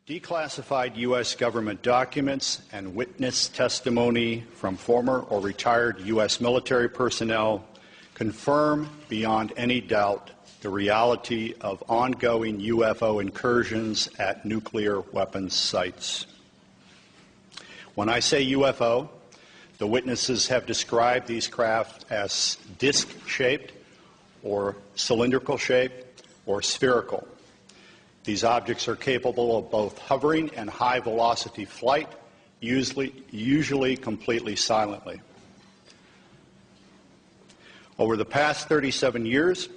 Declassified U.S. government documents and witness testimony from former or retired U.S. military personnel confirm beyond any doubt the reality of ongoing UFO incursions at nuclear weapons sites. When I say UFO, the witnesses have described these craft as disc-shaped or cylindrical-shaped or spherical. These objects are capable of both hovering and high-velocity flight, usually completely silently. Over the past 37 years,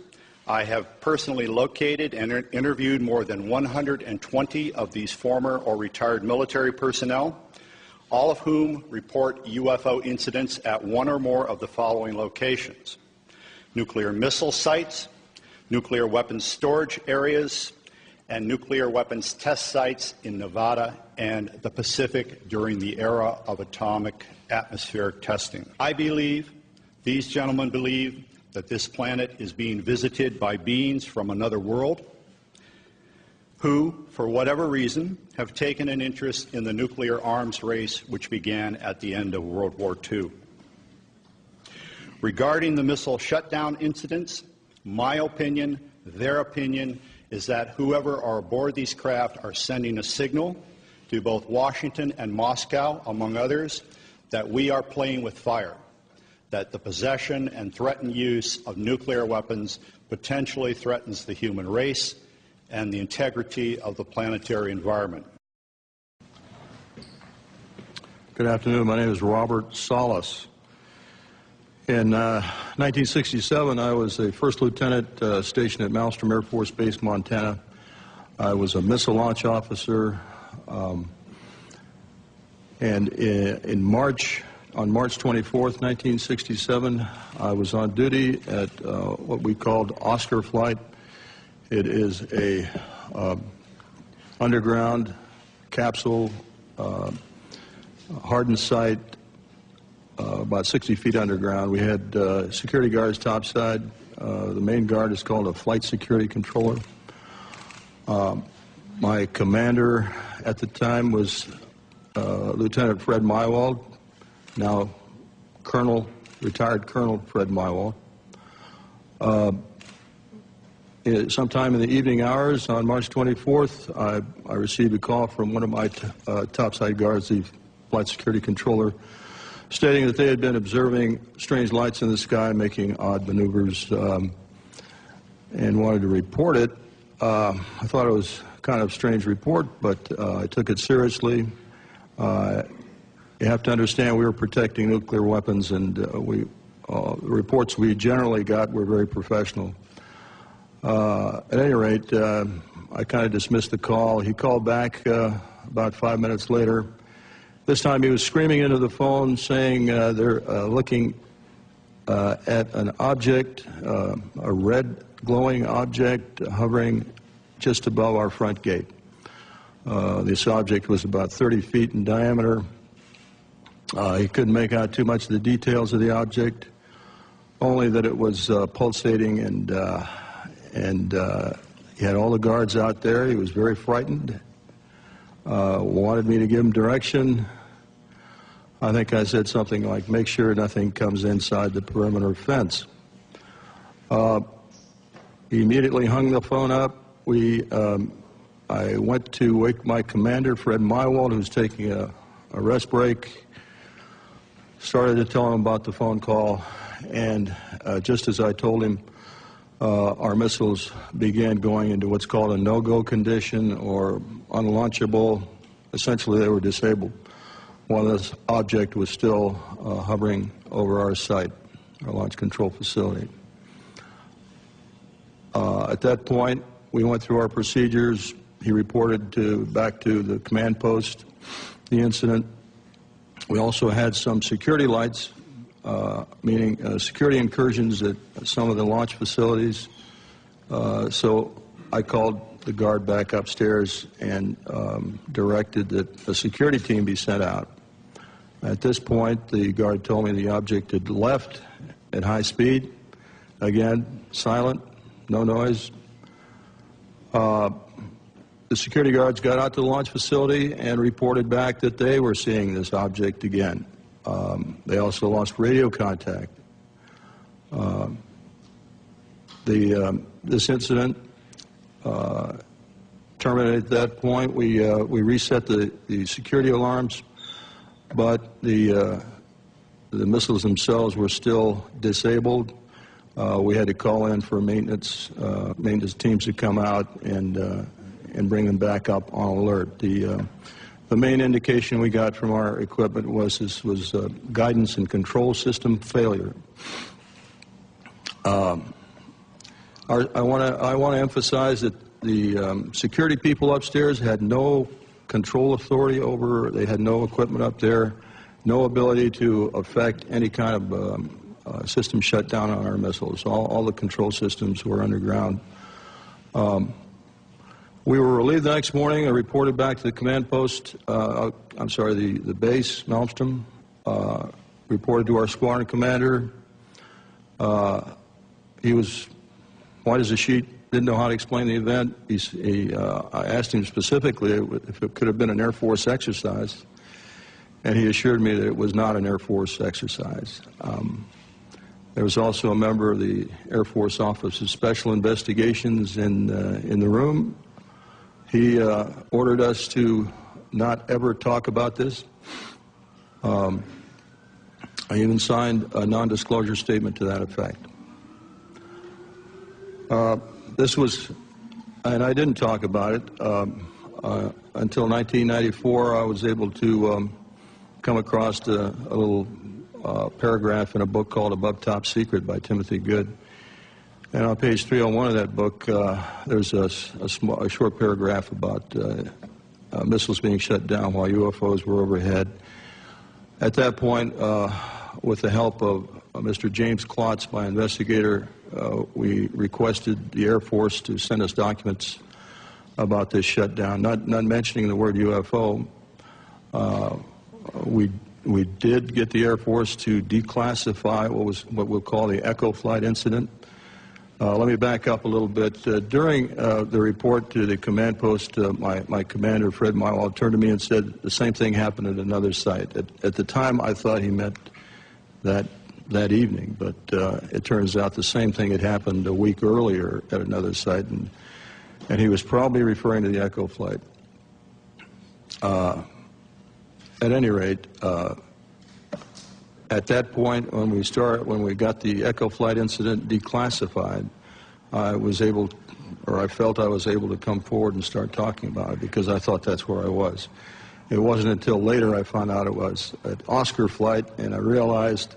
I have personally located and interviewed more than 120 of these former or retired military personnel, all of whom report UFO incidents at one or more of the following locations: nuclear missile sites, nuclear weapons storage areas, and nuclear weapons test sites in Nevada and the Pacific during the era of atomic atmospheric testing. I believe, these gentlemen believe, that this planet is being visited by beings from another world who, for whatever reason, have taken an interest in the nuclear arms race which began at the end of World War II. Regarding the missile shutdown incidents, my opinion, their opinion, is that whoever are aboard these craft are sending a signal to both Washington and Moscow, among others, that we are playing with fire, that the possession and threatened use of nuclear weapons potentially threatens the human race and the integrity of the planetary environment. Good afternoon. My name is Robert Salas. In 1967, I was a first lieutenant stationed at Malmstrom Air Force Base, Montana. I was a missile launch officer, and on March 24th, 1967, I was on duty at what we called Oscar Flight. It is a underground capsule hardened site, about 60 feet underground. We had security guards topside. The main guard is called a flight security controller. My commander at the time was Lieutenant Fred Mywald, now retired Colonel Fred Mywald. Sometime in the evening hours on March 24th, I received a call from one of my topside guards, the flight security controller, stating that they had been observing strange lights in the sky making odd maneuvers and wanted to report it. I thought it was kind of a strange report, but I took it seriously. You have to understand we were protecting nuclear weapons, and the reports we generally got were very professional. At any rate, I kind of dismissed the call. He called back about 5 minutes later. This time he was screaming into the phone saying they're looking at an object, a red glowing object hovering just above our front gate. This object was about 30 feet in diameter. He couldn't make out too much of the details of the object, only that it was pulsating, and he had all the guards out there. He was very frightened, wanted me to give him direction. I think I said something like, make sure nothing comes inside the perimeter fence. He immediately hung the phone up. I went to wake my commander, Fred Mywald, who was taking a rest break, started to tell him about the phone call, and just as I told him, our missiles began going into what's called a no-go condition or unlaunchable. Essentially, they were disabled while this object was still hovering over our site, our launch control facility. At that point, we went through our procedures. He reported back to the command post the incident. We also had some security lights, meaning security incursions at some of the launch facilities. So I called the guard back upstairs and directed that a security team be sent out. At this point, the guard told me the object had left at high speed. Again, silent, no noise. the security guards got out to the launch facility and reported back that they were seeing this object again. They also lost radio contact. This incident terminated at that point. We reset the security alarms, but the missiles themselves were still disabled. We had to call in for maintenance teams to come out and bring them back up on alert. The main indication we got from our equipment was this was guidance and control system failure. I want to emphasize that the security people upstairs had no control authority over. They had no equipment up there, no ability to affect any kind of system shutdown on our missiles. All the control systems were underground. We were relieved the next morning. I reported back to the command post, the base, Malmstrom, reported to our squadron commander. He was white as a sheet, didn't know how to explain the event. I asked him specifically if it could have been an Air Force exercise, and he assured me that it was not an Air Force exercise. There was also a member of the Air Force Office of Special Investigations in the room. He ordered us to not ever talk about this. I even signed a non-disclosure statement to that effect. This was, and I didn't talk about it until 1994. I was able to come across a little paragraph in a book called Above Top Secret by Timothy Good. And on page 301 of that book, there's a short paragraph about missiles being shut down while UFOs were overhead. At that point, with the help of Mr. James Klotz, my investigator, we requested the Air Force to send us documents about this shutdown, not mentioning the word UFO. We did get the Air Force to declassify what we'll call the Echo Flight incident. Let me back up a little bit. During the report to the command post, my commander, Fred Mywald, turned to me and said the same thing happened at another site. At the time, I thought he meant that evening, but it turns out the same thing had happened a week earlier at another site, and he was probably referring to the Echo Flight. At any rate, at that point, when we got the Echo Flight incident declassified, I felt I was able to come forward and start talking about it because I thought that's where I was. It wasn't until later I found out it was an Oscar flight, and I realized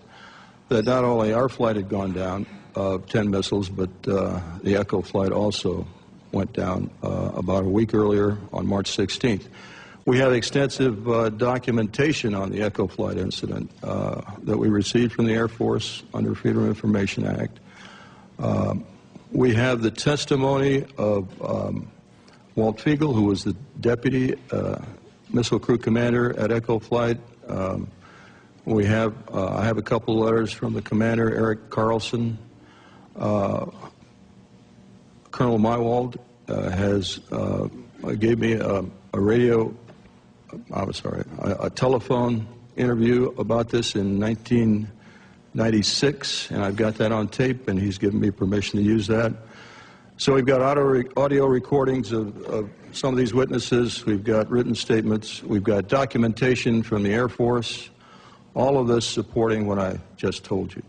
that not only our flight had gone down of 10 missiles, but the Echo Flight also went down about a week earlier on March 16th. We have extensive documentation on the Echo Flight incident that we received from the Air Force under Freedom of Information Act. We have the testimony of Walt Fiegel, who was the deputy missile crew commander at Echo Flight. I have a couple letters from the commander, Eric Carlson. Colonel Mywald gave me a telephone interview about this in 1996, and I've got that on tape, and he's given me permission to use that. So we've got audio recordings of some of these witnesses. We've got written statements. We've got documentation from the Air Force. All of this supporting what I just told you.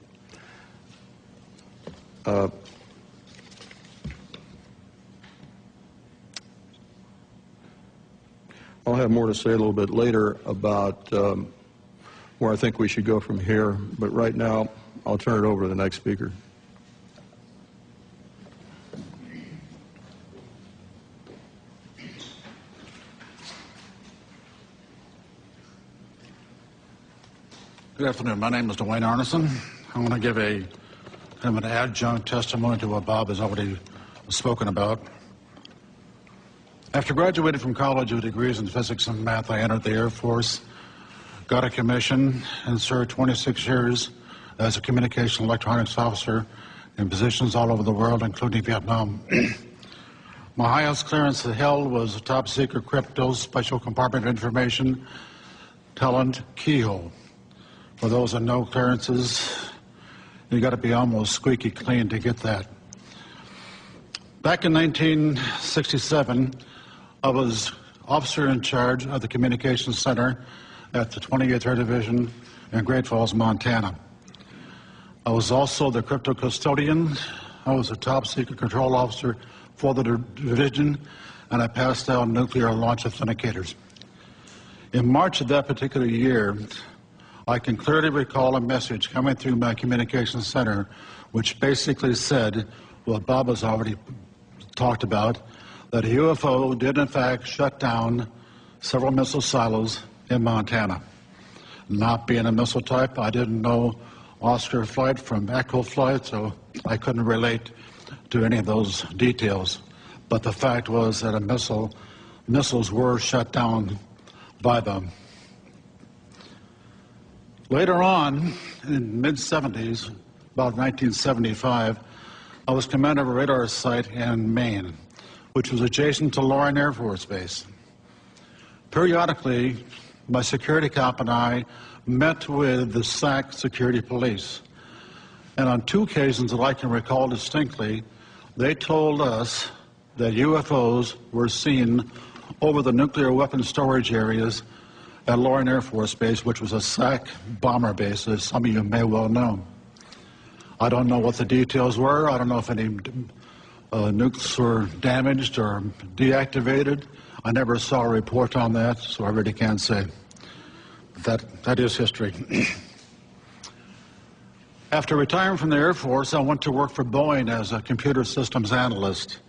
I'll have more to say a little bit later about where I think we should go from here, but right now I'll turn it over to the next speaker. Good afternoon. My name is Dwayne Arneson. I'm going to give an adjunct testimony to what Bob has already spoken about. After graduating from college with degrees in physics and math, I entered the Air Force, got a commission, and served 26 years as a communication electronics officer in positions all over the world, including Vietnam. My highest clearance held was a top secret crypto special compartment information talent keyhole. For those that know clearances, you got to be almost squeaky clean to get that. Back in 1967, I was officer in charge of the Communications Center at the 28th Air Division in Great Falls, Montana. I was also the crypto custodian. I was a top secret control officer for the division, and I passed out nuclear launch authenticators. In March of that particular year, I can clearly recall a message coming through my communications center which basically said what Bob has already talked about, that a UFO did in fact shut down several missile silos in Montana. Not being a missile type, I didn't know Oscar flight from Echo flight, so I couldn't relate to any of those details. But the fact was that missiles were shut down by them. Later on, in mid-70s, about 1975, I was commander of a radar site in Maine, which was adjacent to Loring Air Force Base. Periodically, my security cop and I met with the SAC security police. And on two occasions that I can recall distinctly, they told us that UFOs were seen over the nuclear weapons storage areas at Loring Air Force Base, which was a SAC bomber base, as some of you may well know. I don't know what the details were. I don't know if any nukes were damaged or deactivated. I never saw a report on that, so I really can't say. That is history. After retiring from the Air Force, I went to work for Boeing as a computer systems analyst.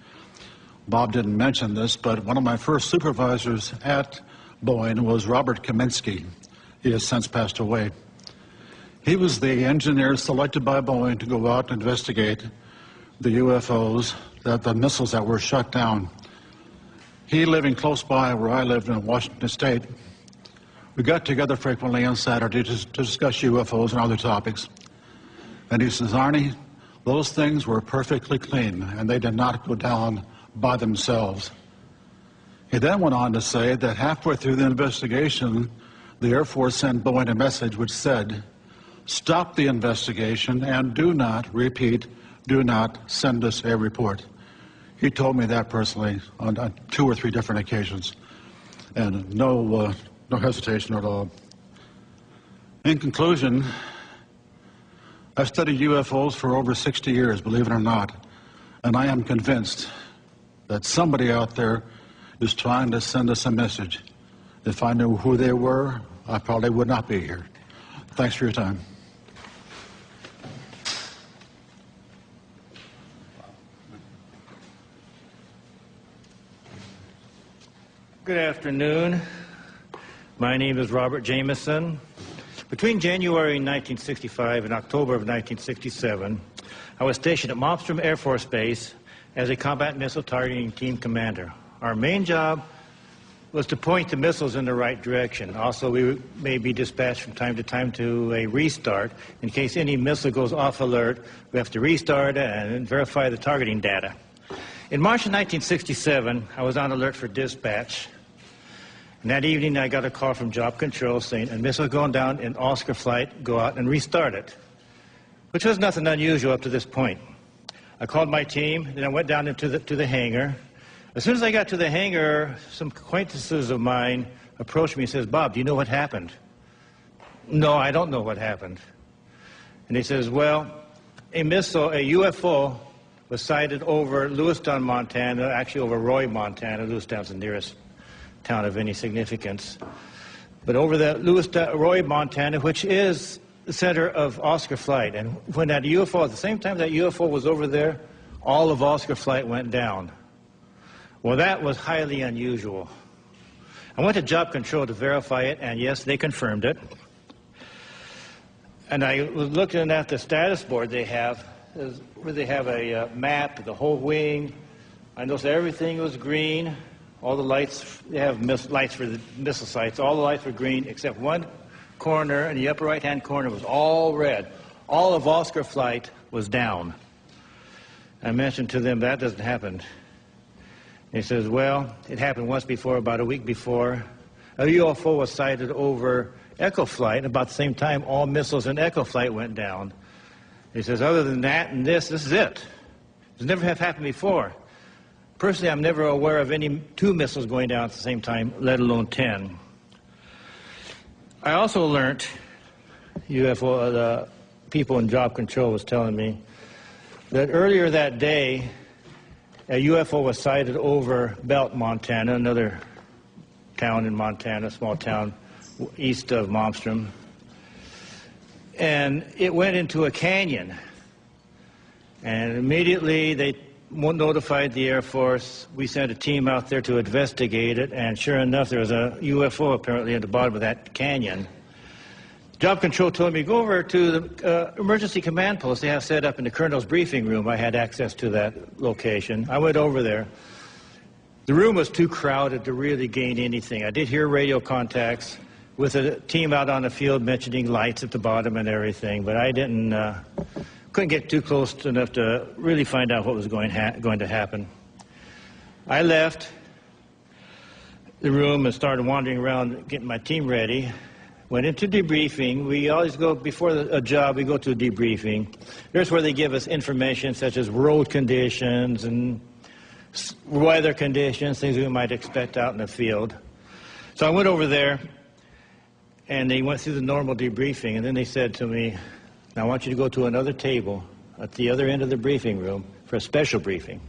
Bob didn't mention this, but one of my first supervisors at Boeing was Robert Kaminsky. He has since passed away. He was the engineer selected by Boeing to go out and investigate the UFOs, the missiles that were shut down. He living close by where I lived in Washington State. We got together frequently on Saturday to discuss UFOs and other topics. And he says, Arnie, those things were perfectly clean, and they did not go down by themselves. He then went on to say that halfway through the investigation, the Air Force sent Boeing a message which said, stop the investigation and do not, repeat, do not send us a report. He told me that personally on 2 or 3 different occasions, and no hesitation at all. In conclusion, I've studied UFOs for over 60 years, believe it or not, and I am convinced that somebody out there is trying to send us a message. If I knew who they were, I probably would not be here. Thanks for your time. Good afternoon. My name is Robert Jameson. Between January 1965 and October of 1967, I was stationed at Malmstrom Air Force Base as a combat missile targeting team commander. Our main job was to point the missiles in the right direction. Also, we may be dispatched from time to time to a restart. In case any missile goes off alert, we have to restart and verify the targeting data. In March of 1967, I was on alert for dispatch. And that evening, I got a call from Job Control saying, a missile going down in Oscar flight, go out and restart it, which was nothing unusual up to this point. I called my team, and I went down into the hangar. As soon as I got to the hangar, some acquaintances of mine approached me and says, Bob, do you know what happened? No, I don't know what happened. And he says, well, a UFO was sighted over Lewistown, Montana, actually over Roy, Montana. Lewistown's the nearest town of any significance. But over the Roy, Montana, which is the center of Oscar flight. And when that UFO, at the same time that UFO was over there, all of Oscar flight went down. Well, that was highly unusual. I went to Job Control to verify it, and yes, they confirmed it. And I was looking at the status board they have, where they have a map of the whole wing. I noticed everything was green. All the lights, they have lights for the missile sites. All the lights were green, except one corner, in the upper right-hand corner, was all red. All of Oscar flight was down. I mentioned to them that doesn't happen He says, well, it happened once before, about a week before. A UFO was sighted over Echo Flight. About the same time, all missiles in Echo Flight went down. He says, other than that and this is it. It's never have happened before. Personally, I'm never aware of any 2 missiles going down at the same time, let alone 10. I also learned, the people in job control was telling me, that earlier that day, a UFO was sighted over Belt, Montana, another town in Montana, small town east of Malmstrom. And it went into a canyon. And immediately they notified the Air Force. We sent a team out there to investigate it. And sure enough, there was a UFO apparently at the bottom of that canyon. Job control told me, go over to the emergency command post they have set up in the colonel's briefing room. I had access to that location. I went over there. The room was too crowded to really gain anything. I did hear radio contacts with a team out on the field mentioning lights at the bottom and everything, but I couldn't get too close enough to really find out what was going to happen. I left the room and started wandering around getting my team ready. Went into debriefing. We always go, before a job, we go to a debriefing. There's where they give us information such as road conditions and weather conditions, things we might expect out in the field. So I went over there, and they went through the normal debriefing, and then they said to me, now I want you to go to another table at the other end of the briefing room for a special briefing.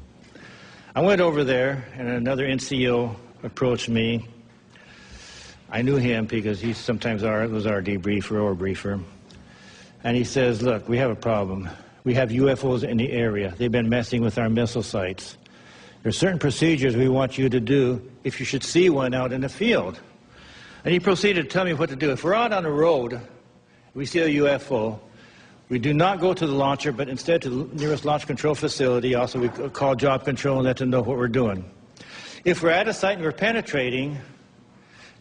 I went over there, and another NCO approached me. I knew him because he sometimes was our debriefer or briefer. And he says, look, we have a problem. We have UFOs in the area. They've been messing with our missile sites. There are certain procedures we want you to do if you should see one out in the field. And he proceeded to tell me what to do. If we're out on the road, we see a UFO, we do not go to the launcher, but instead to the nearest launch control facility. Also, we call job control and let them know what we're doing. If we're at a site and we're penetrating,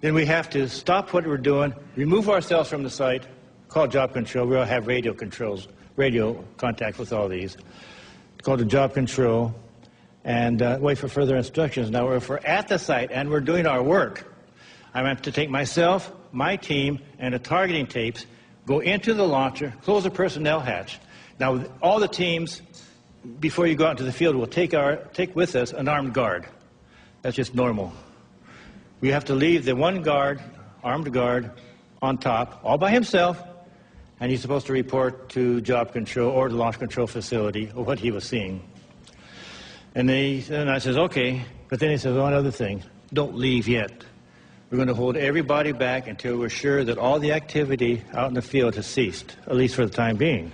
then we have to stop what we're doing, remove ourselves from the site, call job control. We all have radio contact with all these. Call the job control and wait for further instructions. Now, if we're at the site and we're doing our work, I have to take myself, my team, and the targeting tapes, go into the launcher, close the personnel hatch. Now, all the teams, before you go out into the field, will take with us an armed guard. That's just normal. We have to leave the one guard, armed guard, on top, all by himself, and he's supposed to report to job control or the launch control facility of what he was seeing. And I says, okay, but then he says one other thing, don't leave yet. We're going to hold everybody back until we're sure that all the activity out in the field has ceased, at least for the time being.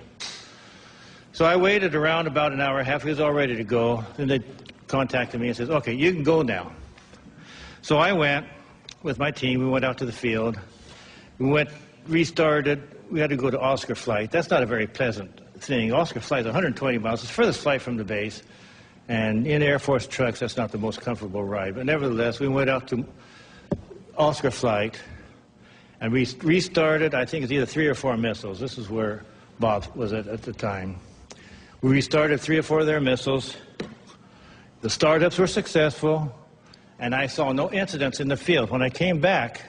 So I waited around about an hour and a half. He was all ready to go. Then they contacted me and says, okay, you can go now. So I went with my team. We went out to the field. We restarted. We had to go to Oscar Flight. That's not a very pleasant thing. Oscar Flight is 120 miles. It's the furthest flight from the base. And in Air Force trucks, that's not the most comfortable ride. But nevertheless, we went out to Oscar Flight, and we restarted, I think it's either 3 or 4 missiles. This is where Bob was at the time. We restarted 3 or 4 of their missiles. The startups were successful, and I saw no incidents in the field. When I came back,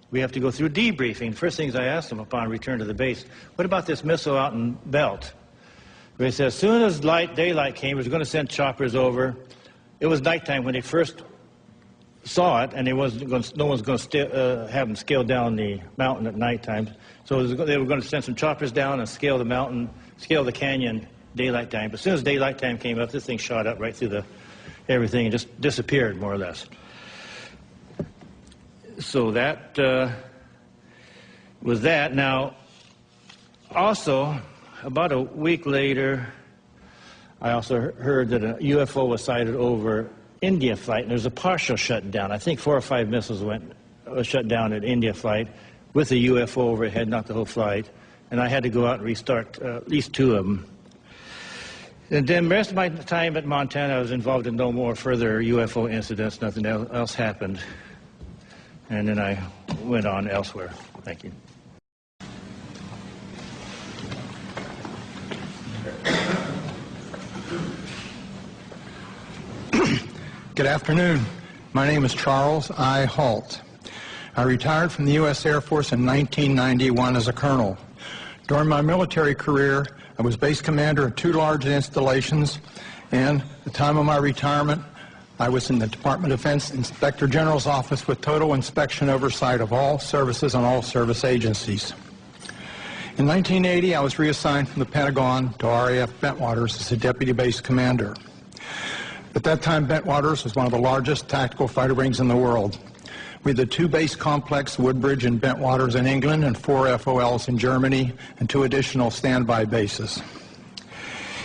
we have to go through debriefing. The first things I asked them upon return to the base, what about this missile out in Belt? They said as soon as daylight came, we were going to send choppers over. It was nighttime when they first saw it, and no one's going to have them scale down the mountain at nighttime. So they were going to send some choppers down and scale the mountain, scale the canyon daylight time. But as soon as daylight time came up, this thing shot up right through everything and just disappeared, more or less. So that was that. Now, also, about a week later, I also heard that a UFO was sighted over India Flight, and there was a partial shutdown. I think 4 or 5 missiles was shut down at India Flight with a UFO overhead, not the whole flight. And I had to go out and restart at least 2 of them. And then the rest of my time at Montana, I was involved in no more further UFO incidents. Nothing else happened. And then I went on elsewhere. Thank you. Good afternoon. My name is Charles I. Halt. I retired from the U.S. Air Force in 1991 as a colonel. During my military career, I was base commander of 2 large installations, and at the time of my retirement, I was in the Department of Defense Inspector General's office with total inspection oversight of all services and all service agencies. In 1980, I was reassigned from the Pentagon to RAF Bentwaters as a deputy base commander. At that time, Bentwaters was one of the largest tactical fighter wings in the world. We had the 2 base complex, Woodbridge and Bentwaters in England, and 4 FOLs in Germany, and 2 additional standby bases.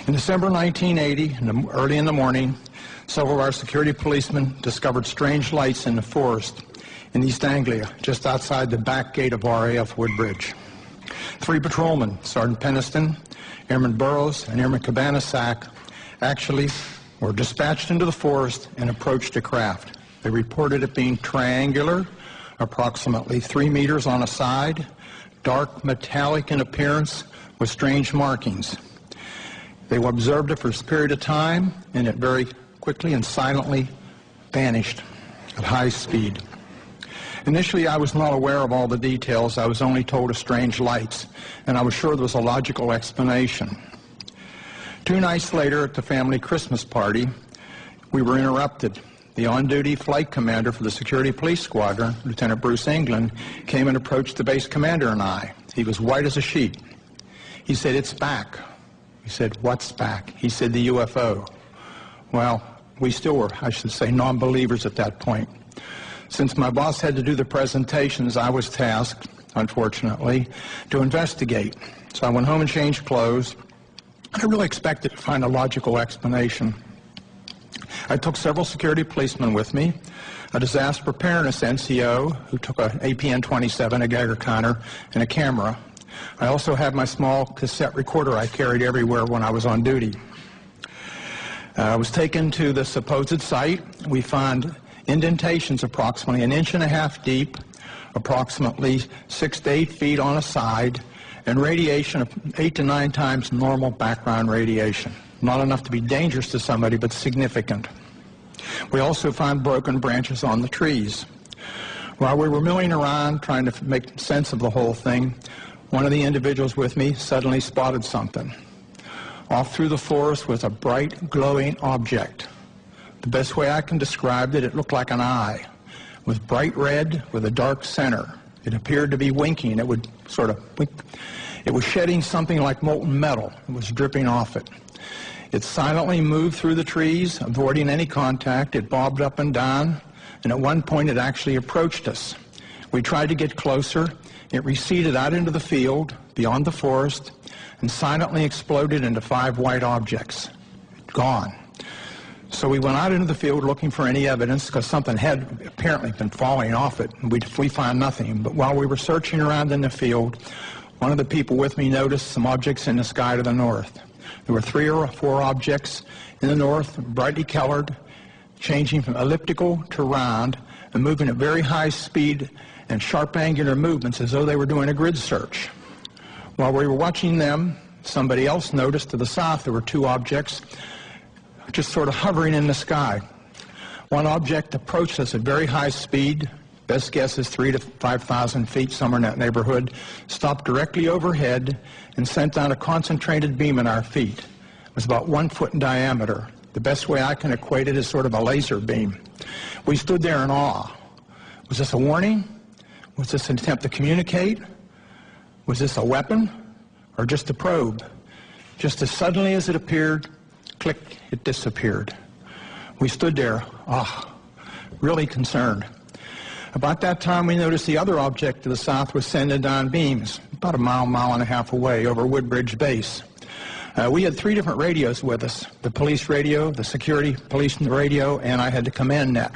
In December 1980, early in the morning, several of our security policemen discovered strange lights in the forest in East Anglia, just outside the back gate of RAF Woodbridge. 3 patrolmen, Sergeant Peniston, Airman Burrows, and Airman Cabanasac, actually were dispatched into the forest and approached a craft. They reported it being triangular, approximately 3 meters on a side, dark metallic in appearance with strange markings. They observed it for a period of time, and it very quickly and silently vanished at high speed. Initially, I was not aware of all the details. I was only told of strange lights, and I was sure there was a logical explanation. 2 nights later, at the family Christmas party, we were interrupted. The on-duty flight commander for the Security Police Squadron, Lieutenant Bruce England, came and approached the base commander and I. He was white as a sheet. He said, "It's back." We said, "What's back?" He said, "The UFO." Well, we still were, I should say, non-believers at that point. Since my boss had to do the presentations, I was tasked, unfortunately, to investigate. So I went home and changed clothes. I really expected to find a logical explanation. I took several security policemen with me, a disaster preparedness NCO who took a APN-27, a Geiger counter, and a camera. I also had my small cassette recorder I carried everywhere when I was on duty. I was taken to the supposed site. We found indentations approximately 1.5 inches deep, approximately 6 to 8 feet on a side, and radiation of 8 to 9 times normal background radiation. Not enough to be dangerous to somebody, but significant. We also found broken branches on the trees. While we were milling around trying to make sense of the whole thing, one of the individuals with me suddenly spotted something. Off through the forest was a bright, glowing object. The best way I can describe it, it looked like an eye. It was bright red with a dark center. It appeared to be winking. It would sort of wink. It was shedding something like molten metal. It was dripping off it. It silently moved through the trees, avoiding any contact. It bobbed up and down, and at one point it actually approached us. We tried to get closer. It receded out into the field, beyond the forest, and silently exploded into 5 white objects. Gone. So we went out into the field looking for any evidence, because something had apparently been falling off it, and we found nothing. But while we were searching around in the field, one of the people with me noticed some objects in the sky to the north. There were 3 or 4 objects in the north, brightly colored, changing from elliptical to round, and moving at very high speed and sharp angular movements as though they were doing a grid search. While we were watching them, somebody else noticed to the south there were 2 objects just sort of hovering in the sky. One object approached us at very high speed, best guess is 3,000 to 5,000 feet, somewhere in that neighborhood, stopped directly overhead and sent down a concentrated beam at our feet. It was about 1 foot in diameter. The best way I can equate it is sort of a laser beam. We stood there in awe. Was this a warning? Was this an attempt to communicate? Was this a weapon or just a probe? Just as suddenly as it appeared, click, it disappeared. We stood there, really concerned. About that time, we noticed the other object to the south was sending down beams, about a mile, 1.5 miles away over Woodbridge Base. We had 3 different radios with us, the police radio, the security police radio, and I had the command net.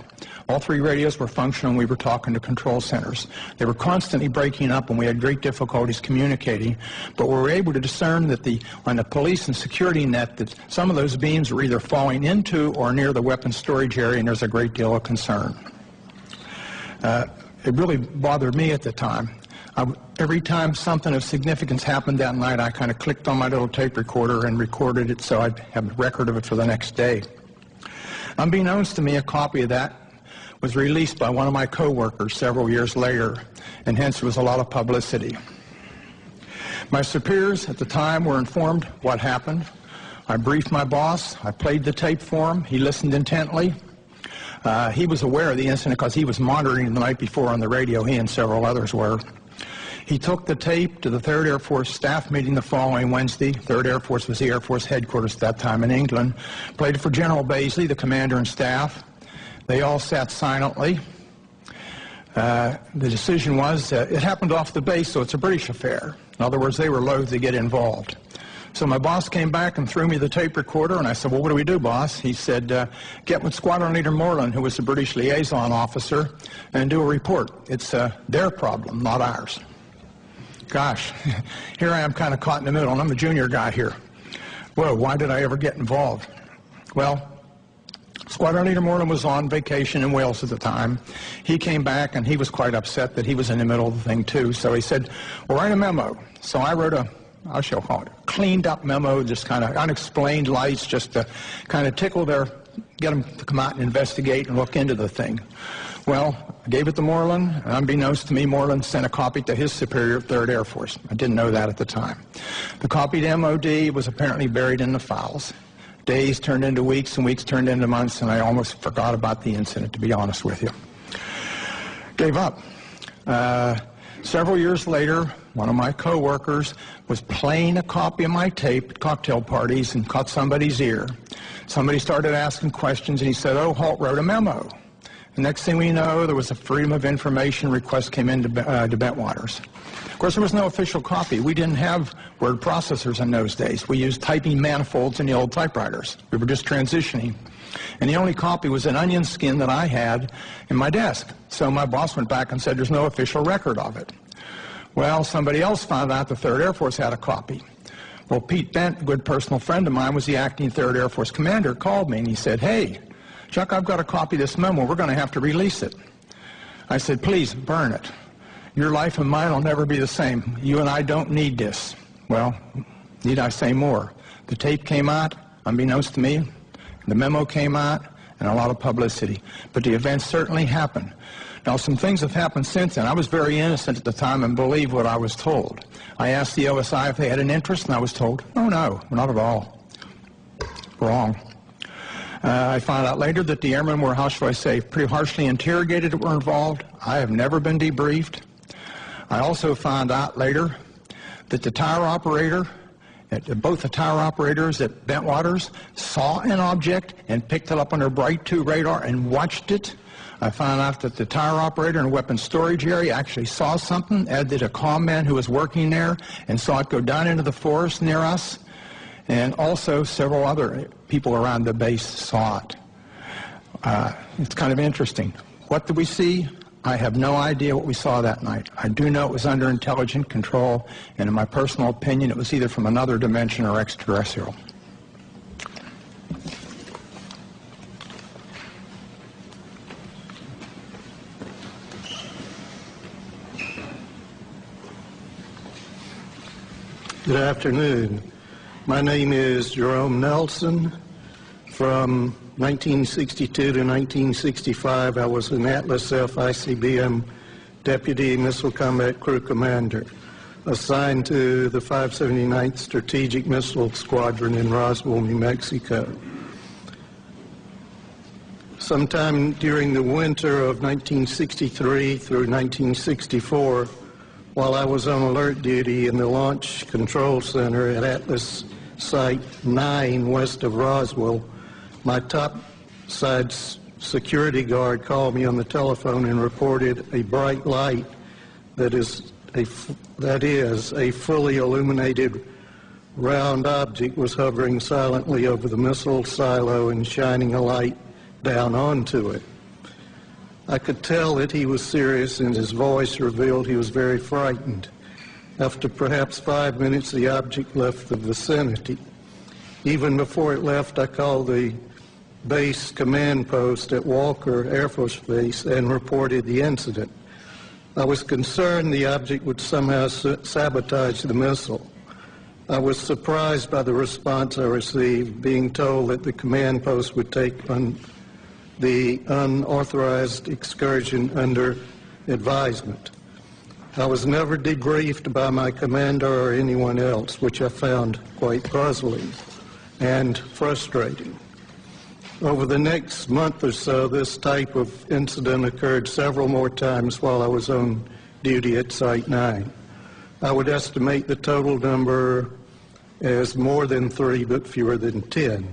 All 3 radios were functional, and we were talking to control centers. They were constantly breaking up, and we had great difficulties communicating, but we were able to discern that on the police and security net that some of those beams were either falling into or near the weapons storage area, and there's a great deal of concern. It really bothered me at the time. Every time something of significance happened that night, I kind of clicked on my little tape recorder and recorded it so I'd have a record of it for the next day. Unbeknownst to me, a copy of that was released by one of my co-workers several years later, and hence there was a lot of publicity. My superiors at the time were informed what happened. I briefed my boss. I played the tape for him. He listened intently. He was aware of the incident because he was monitoring the night before on the radio. He and several others were. He took the tape to the 3rd Air Force staff meeting the following Wednesday. 3rd Air Force was the Air Force headquarters at that time in England. Played it for General Baisley, the commander and staff. They all sat silently. The decision was, it happened off the base, so it's a British affair. In other words, they were loath to get involved. So my boss came back and threw me the tape recorder, and I said, well, what do we do, boss? He said, get with Squadron Leader Moreland, who was the British liaison officer, and do a report. It's their problem, not ours. Gosh, here I am kind of caught in the middle, and I'm a junior guy here. Whoa, why did I ever get involved? Well, Squadron Leader Moreland was on vacation in Wales at the time. He came back, and he was quite upset that he was in the middle of the thing, too. So he said, well, write a memo. So I wrote I shall call it a cleaned-up memo, just kind of unexplained lights, just to kind of get them to come out and investigate and look into the thing. Well, I gave it to Moreland, and unbeknownst to me, Moreland sent a copy to his superior at 3rd Air Force. I didn't know that at the time. The copy to MOD was apparently buried in the files. Days turned into weeks, and weeks turned into months, and I almost forgot about the incident, to be honest with you. Gave up. Several years later, one of my co-workers was playing a copy of my tape at cocktail parties and caught somebody's ear. Somebody started asking questions, and he said, oh, Holt wrote a memo. The next thing we know, there was a Freedom of Information request came into Bentwaters. Of course, there was no official copy. We didn't have word processors in those days. We used typing manifolds in the old typewriters. We were just transitioning. And the only copy was an onion skin that I had in my desk. So my boss went back and said there's no official record of it. Well, somebody else found out the 3rd Air Force had a copy. Well, Pete Bent, a good personal friend of mine, was the acting 3rd Air Force commander, called me and he said, hey, Chuck, I've got a copy of this memo. We're going to have to release it. I said, please, burn it. Your life and mine will never be the same. You and I don't need this. Well, need I say more? The tape came out, unbeknownst to me. The memo came out, and a lot of publicity. But the event certainly happened. Now, some things have happened since then. I was very innocent at the time and believed what I was told. I asked the OSI if they had an interest, and I was told, oh, no, not at all. Wrong. I found out later that the airmen were, how shall I say, pretty harshly interrogated that were involved. I have never been debriefed. I also found out later that the tower operator, both the tower operators at Bentwaters saw an object and picked it up on their Bright 2 radar and watched it. I found out that the tower operator in the weapons storage area actually saw something, as did a comm man who was working there and saw it go down into the forest near us. And also several other people around the base saw it. It's kind of interesting. What did we see? I have no idea what we saw that night. I do know it was under intelligent control, and in my personal opinion, it was either from another dimension or extraterrestrial. Good afternoon. My name is Jerome Nelson. From 1962 to 1965, I was an Atlas F ICBM Deputy Missile Combat Crew Commander, assigned to the 579th Strategic Missile Squadron in Roswell, New Mexico. Sometime during the winter of 1963 through 1964, while I was on alert duty in the Launch Control Center at Atlas Site 9 west of Roswell, my topside security guard called me on the telephone and reported a bright light that is a fully illuminated round object was hovering silently over the missile silo and shining a light down onto it. I could tell that he was serious, and his voice revealed he was very frightened. After perhaps 5 minutes, the object left the vicinity. Even before it left, I called the base command post at Walker Air Force Base and reported the incident. I was concerned the object would somehow sabotage the missile. I was surprised by the response I received, being told that the command post would take the unauthorized excursion under advisement. I was never debriefed by my commander or anyone else, which I found quite puzzling and frustrating. Over the next month or so, this type of incident occurred several more times while I was on duty at Site 9. I would estimate the total number as more than 3, but fewer than 10.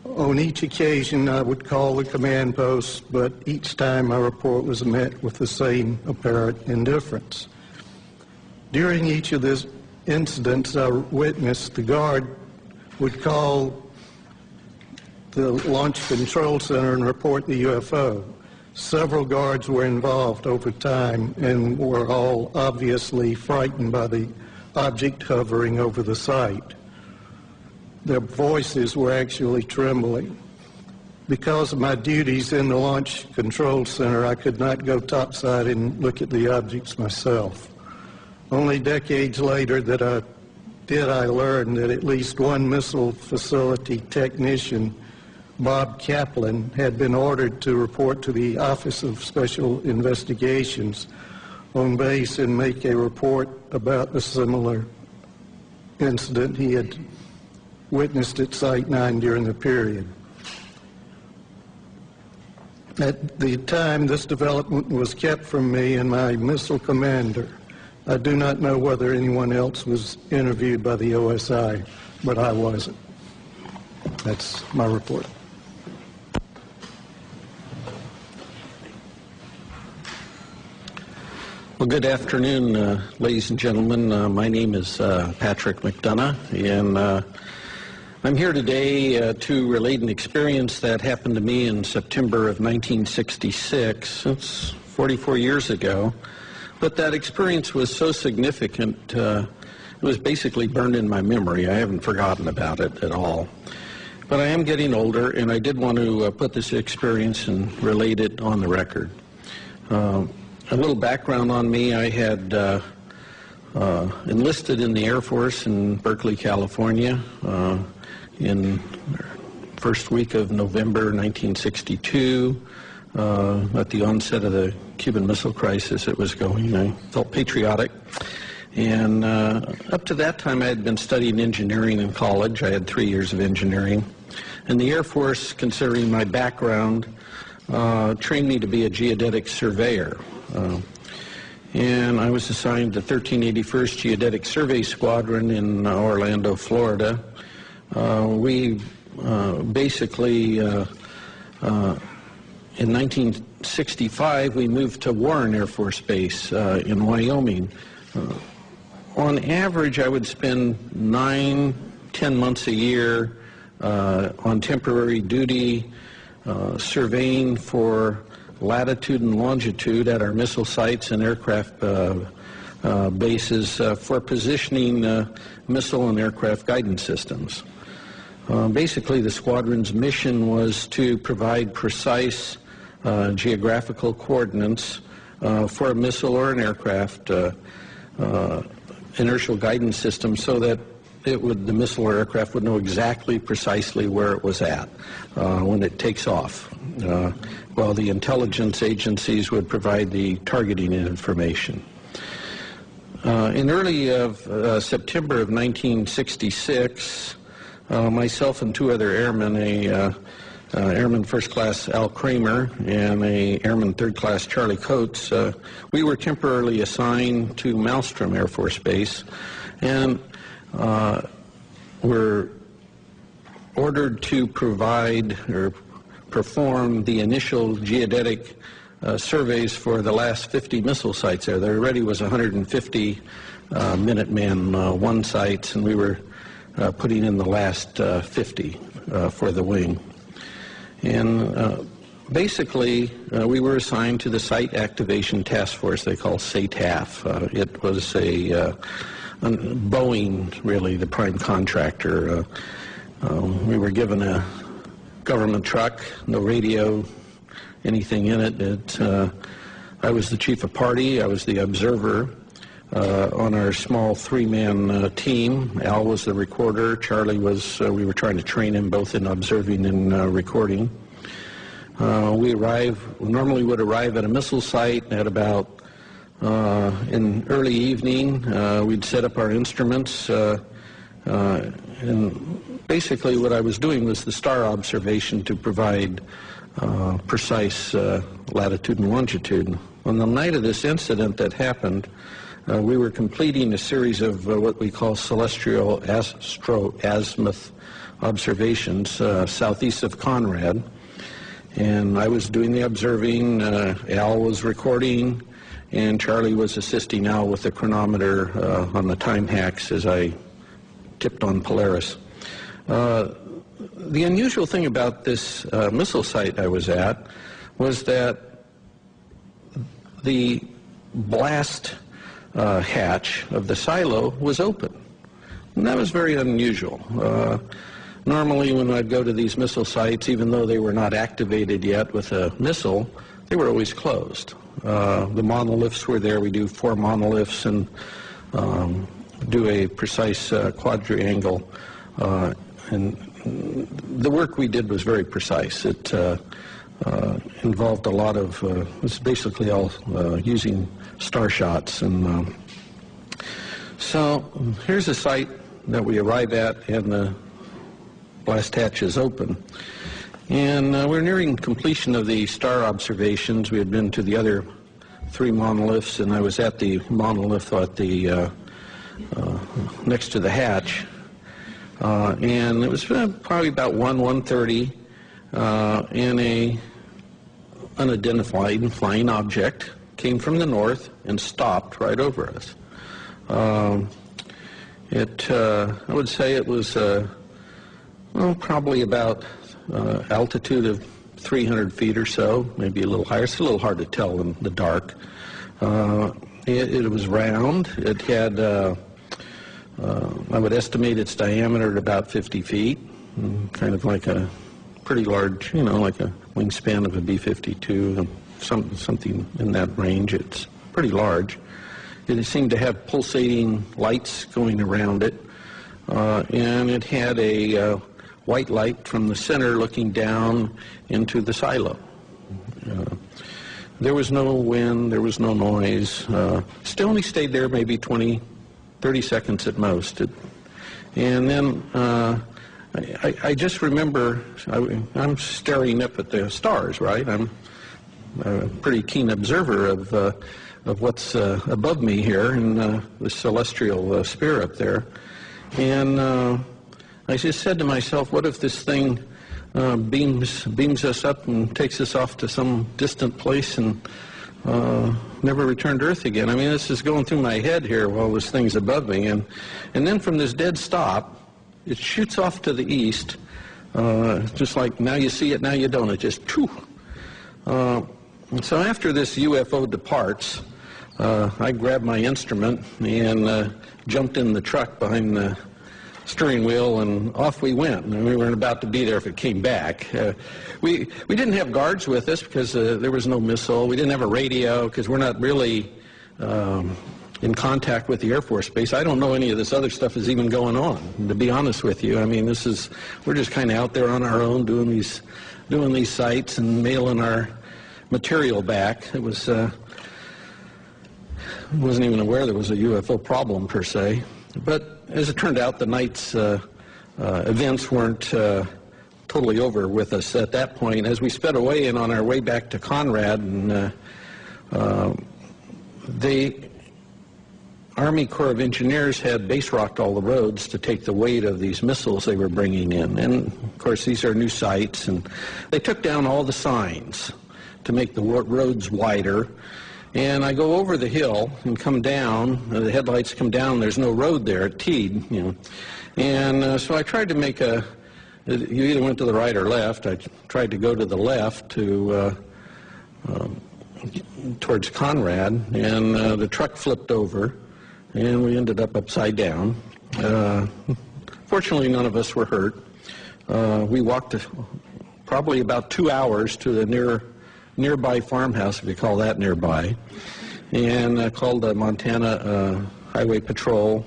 On each occasion, I would call the command post, but each time my report was met with the same apparent indifference. During each of these incidents I witnessed, the guard would call the Launch Control Center and report the UFO. Several guards were involved over time and were all obviously frightened by the object hovering over the site. Their voices were actually trembling. Because of my duties in the Launch Control Center, I could not go topside and look at the objects myself. Only decades later I learn that at least one missile facility technician, Bob Kaplan, had been ordered to report to the Office of Special Investigations on base and make a report about a similar incident he had witnessed at Site 9 during the period. At the time, this development was kept from me and my missile commander. I do not know whether anyone else was interviewed by the OSI, but I wasn't. That's my report. Well, good afternoon, ladies and gentlemen. My name is Patrick McDonough, and I'm here today to relate an experience that happened to me in September of 1966. It's 44 years ago. But that experience was so significant, it was basically burned in my memory. I haven't forgotten about it at all. But I am getting older, and I did want to put this experience and relate it on the record. A little background on me: I had enlisted in the Air Force in Berkeley, California, in first week of November 1962. At the onset of the Cuban Missile Crisis, it was going. I felt patriotic. And up to that time, I had been studying engineering in college. I had 3 years of engineering. And the Air Force, considering my background, trained me to be a geodetic surveyor. And I was assigned to 1381st Geodetic Survey Squadron in Orlando, Florida. We basically, in 1965, we moved to Warren Air Force Base in Wyoming. On average, I would spend 9-10 months a year on temporary duty, surveying for latitude and longitude at our missile sites and aircraft bases for positioning missile and aircraft guidance systems. Basically, the squadron's mission was to provide precise geographical coordinates for a missile or an aircraft inertial guidance system, so that the missile or aircraft would know exactly precisely where it was at when it takes off, while the intelligence agencies would provide the targeting information. In early September of 1966, myself and 2 other airmen, Airman First Class Al Kramer and Airman Third Class Charlie Coates, we were temporarily assigned to Malmstrom Air Force Base, and were ordered to provide or perform the initial geodetic surveys for the last 50 missile sites there. There already was 150 Minuteman I sites, and we were putting in the last 50 for the wing. And basically, we were assigned to the Site Activation Task Force they call SATAF. It was a Boeing, really, the prime contractor. We were given a government truck, no radio, anything in it. I was the chief of party. I was the observer on our small 3-man team. Al was the recorder. Charlie was, we were trying to train him both in observing and recording. We normally would arrive at a missile site at about in early evening. We'd set up our instruments, and basically what I was doing was the star observation to provide precise latitude and longitude. On the night of this incident that happened, we were completing a series of what we call celestial astro-azimuth observations southeast of Conrad. And I was doing the observing, Al was recording, and Charlie was assisting Al with the chronometer on the time hacks as I tipped on Polaris. The unusual thing about this missile site I was at was that the blast hatch of the silo was open. And that was very unusual. Normally when I'd go to these missile sites, even though they were not activated yet with a missile, they were always closed. The monoliths were there. We do 4 monoliths and do a precise quadrangle. And the work we did was very precise. It involved a lot of, it's basically all using star shots. And so here's a site that we arrive at, and the blast hatch is open. And we're nearing completion of the star observations. We had been to the other 3 monoliths, and I was at the monolith at the next to the hatch. And it was probably about 1:30, and a unidentified flying object came from the north and stopped right over us. I would say it was well, probably about altitude of 300 feet or so, maybe a little higher. It's a little hard to tell in the dark. It was round. It had, I would estimate its diameter at about 50 feet, kind of like a pretty large, you know, like a wingspan of a B-52, something in that range. It's pretty large. It seemed to have pulsating lights going around it, and it had a white light from the center looking down into the silo. There was no wind, there was no noise. Still only stayed there maybe 20, 30 seconds at most. And then I just remember, I'm staring up at the stars, right? I'm a pretty keen observer of what's above me here in the celestial sphere up there. And I just said to myself, what if this thing beams us up and takes us off to some distant place and never return to Earth again? I mean, this is going through my head here while this thing's above me. And then from this dead stop, it shoots off to the east, just like now you see it, now you don't. It just, phew. So after this UFO departs, I grabbed my instrument and jumped in the truck behind the steering wheel, and off we went. And we weren't about to be there if it came back. We didn't have guards with us because there was no missile. We didn't have a radio because we're not really in contact with the Air Force Base. I don't know any of this other stuff is even going on, to be honest with you. I mean, we're just kind of out there on our own doing these sites and mailing our material back. It was wasn't even aware there was a UFO problem per se. But as it turned out, the night's events weren't totally over with us at that point. As we sped away and on our way back to Conrad, and the Army Corps of Engineers had base rocked all the roads to take the weight of these missiles they were bringing in. And of course, these are new sites, and they took down all the signs to make the roads wider. And I go over the hill and come down, the headlights come down, there's no road there, it teed, you know. And so I tried to make you either went to the right or left. I tried to go to the left towards Conrad, and the truck flipped over, and we ended up upside down. Fortunately, none of us were hurt. We walked probably about 2 hours to the nearby farmhouse, if you call that nearby, and called the Montana Highway Patrol,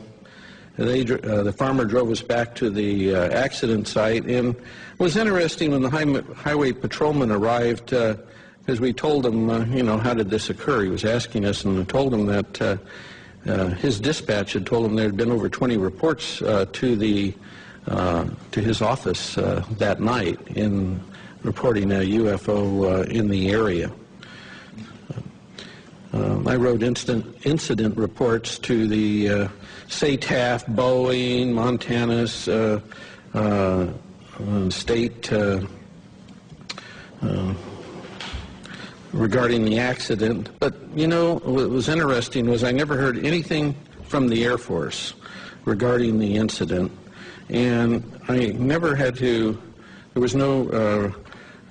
The farmer drove us back to the accident site, and it was interesting when the highway patrolman arrived, because we told him, how did this occur? He was asking us, and we told him that his dispatch had told him there had been over 20 reports to his office that night in reporting a UFO in the area. I wrote incident reports to the SATAF, Boeing, Montana's state regarding the accident. But, what was interesting was I never heard anything from the Air Force regarding the incident. And I never had to, there was no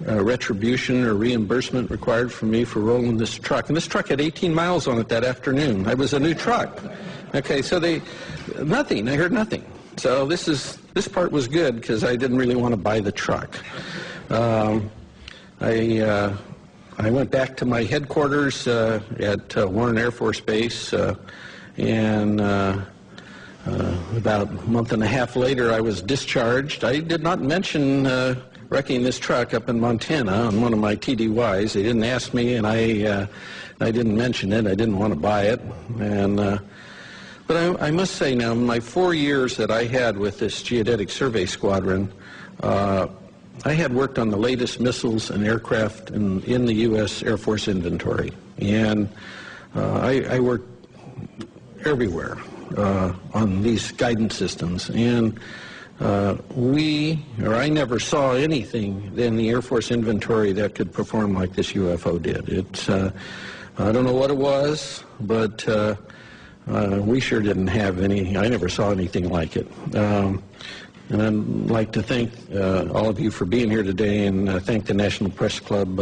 retribution or reimbursement required from me for rolling this truck. And this truck had 18 miles on it that afternoon. It was a new truck. Okay, so nothing. I heard nothing. So this part was good because I didn't really want to buy the truck. I went back to my headquarters at Warren Air Force Base, and about a month and a half later I was discharged. I did not mention wrecking this truck up in Montana on one of my TDYs. They didn't ask me, and I didn't mention it. I didn't want to buy it. But I must say now, in my 4 years that I had with this Geodetic Survey Squadron, I had worked on the latest missiles and aircraft in the U.S. Air Force inventory. And I worked everywhere on these guidance systems. And I never saw anything in the Air Force inventory that could perform like this UFO did. I don't know what it was, but we sure didn't have any. I never saw anything like it. And I'd like to thank all of you for being here today, and thank the National Press Club.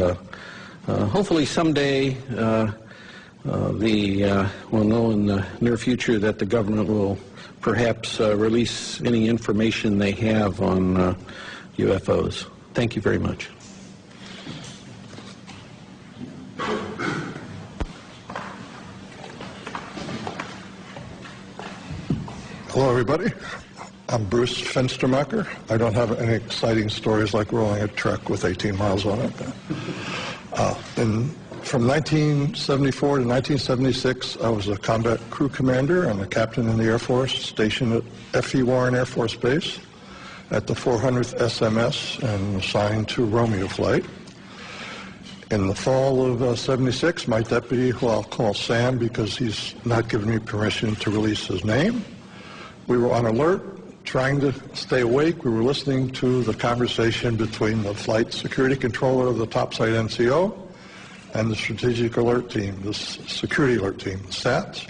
Hopefully someday we'll know in the near future that the government will perhaps release any information they have on UFOs. Thank you very much. Hello, everybody. I'm Bruce Fenstermacher. I don't have any exciting stories like rolling a truck with 18 miles on it. From 1974 to 1976, I was a combat crew commander and a captain in the Air Force, stationed at F.E. Warren Air Force Base at the 400th SMS and assigned to Romeo Flight. In the fall of 76, my deputy, who I'll call Sam because he's not given me permission to release his name, we were on alert, trying to stay awake. We were listening to the conversation between the flight security controller of the topside NCO and the strategic alert team, the security alert team, the SATs.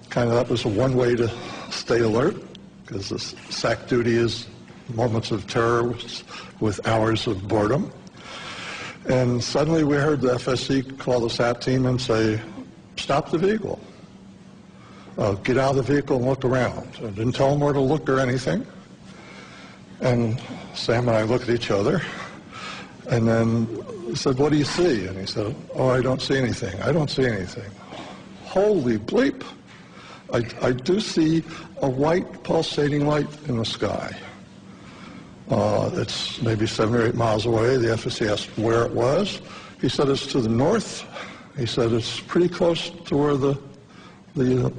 Kind of that was one way to stay alert, because the SAC duty is moments of terror with hours of boredom. And suddenly we heard the FSC call the SAT team and say, stop the vehicle. Get out of the vehicle and look around. I didn't tell them where to look or anything. And Sam and I looked at each other, and then said, what do you see? And he said, oh, I don't see anything. I don't see anything. Holy bleep. I do see a white pulsating light in the sky. It's maybe 7 or 8 miles away. The FSC asked where it was. He said it's to the north. He said it's pretty close to where the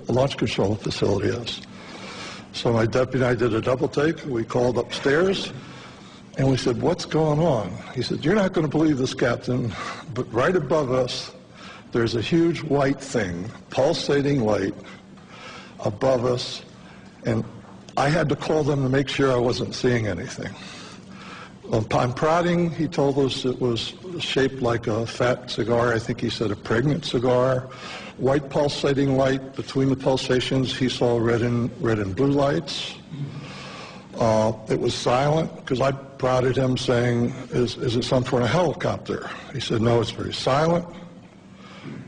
launch control facility is. So my deputy and I did a double take. We called upstairs, and we said, what's going on? He said, you're not going to believe this, Captain, but right above us, there's a huge white thing, pulsating light above us, and I had to call them to make sure I wasn't seeing anything. Upon prodding, he told us it was shaped like a fat cigar. I think he said a pregnant cigar. White pulsating light. Between the pulsations, he saw red and blue lights. It was silent, because I prodded him saying, is it some sort of helicopter? He said, no, it's very silent.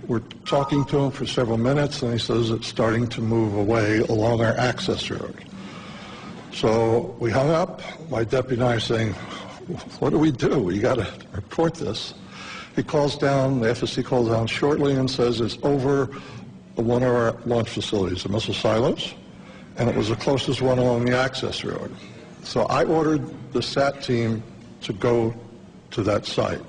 We're talking to him for several minutes, and he says it's starting to move away along our access road. So we hung up. My deputy and I are saying, what do? We got to report this. He calls down, the FSC calls down shortly and says it's over one of our launch facilities, the missile silos, and it was the closest one along the access road. So I ordered the SAT team to go to that site.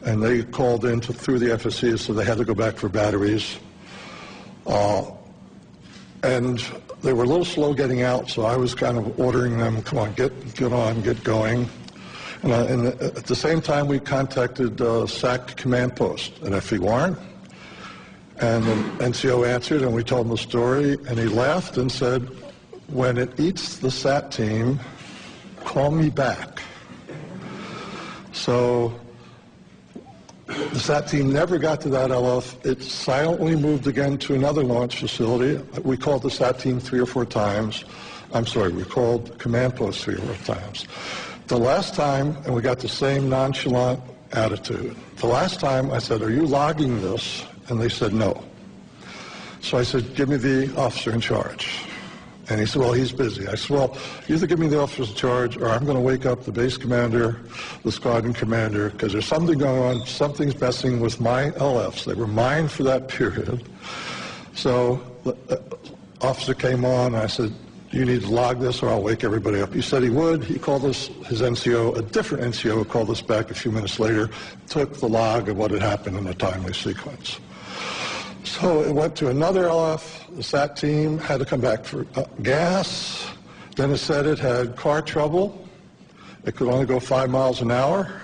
And they called in through the FSC, so they had to go back for batteries. And they were a little slow getting out, so I was kind of ordering them, come on, get on, get going. And at the same time, we contacted SAC Command Post at FE Warren. And the NCO answered, and we told him the story, and he laughed and said, when it eats the SAT team, call me back. So the SAT team never got to that LF. It silently moved again to another launch facility. We called the SAT team 3 or 4 times. I'm sorry, we called Command Post 3 or 4 times. The last time, and we got the same nonchalant attitude. The last time I said, are you logging this? And they said no. So I said, give me the officer in charge. And he said, well, he's busy. I said, well, either give me the officer in charge or I'm going to wake up the base commander, the squadron commander, because there's something going on, something's messing with my LFs. They were mine for that period. So the officer came on, and I said, you need to log this or I'll wake everybody up. He said he would. He called us, his NCO, a different NCO called us back a few minutes later, took the log of what had happened in a timely sequence. So it went to another LF. The SAT team had to come back for gas. Then it said it had car trouble. It could only go 5 miles an hour.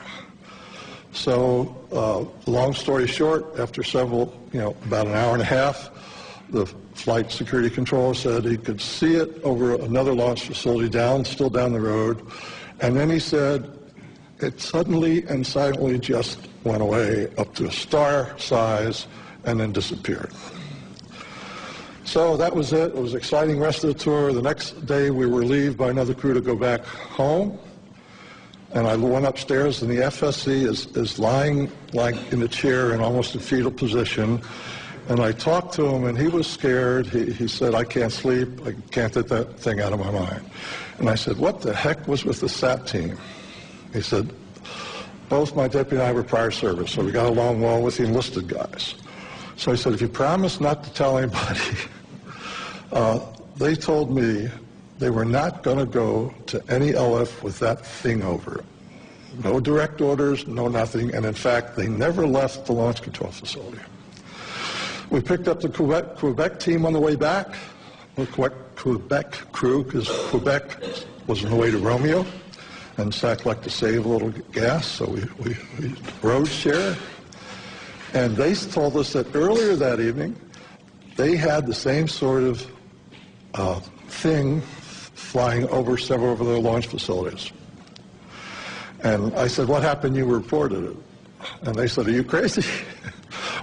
So long story short, after several, about an hour and a half, the flight security controller said he could see it over another launch facility still down the road. And then he said it suddenly and silently just went away up to a star size and then disappeared. So that was it. It was an exciting rest of the tour. The next day we were relieved by another crew to go back home. And I went upstairs, and the FSC is lying like in a chair in almost a fetal position. And I talked to him, and he was scared. He said, I can't sleep. I can't get that thing out of my mind. And I said, what the heck was with the SAT team? He said, both my deputy and I were prior service, so we got along well with the enlisted guys. So I said, if you promise not to tell anybody, they told me they were not going to go to any LF with that thing over it. No direct orders, no nothing, and in fact, they never left the launch control facility. We picked up the Quebec team on the way back, the Quebec crew, because Quebec was on the way to Romeo, and SAC liked to save a little gas, so we road share. And they told us that earlier that evening, they had the same sort of thing flying over several of their launch facilities. And I said, what happened? You reported it. And they said, are you crazy?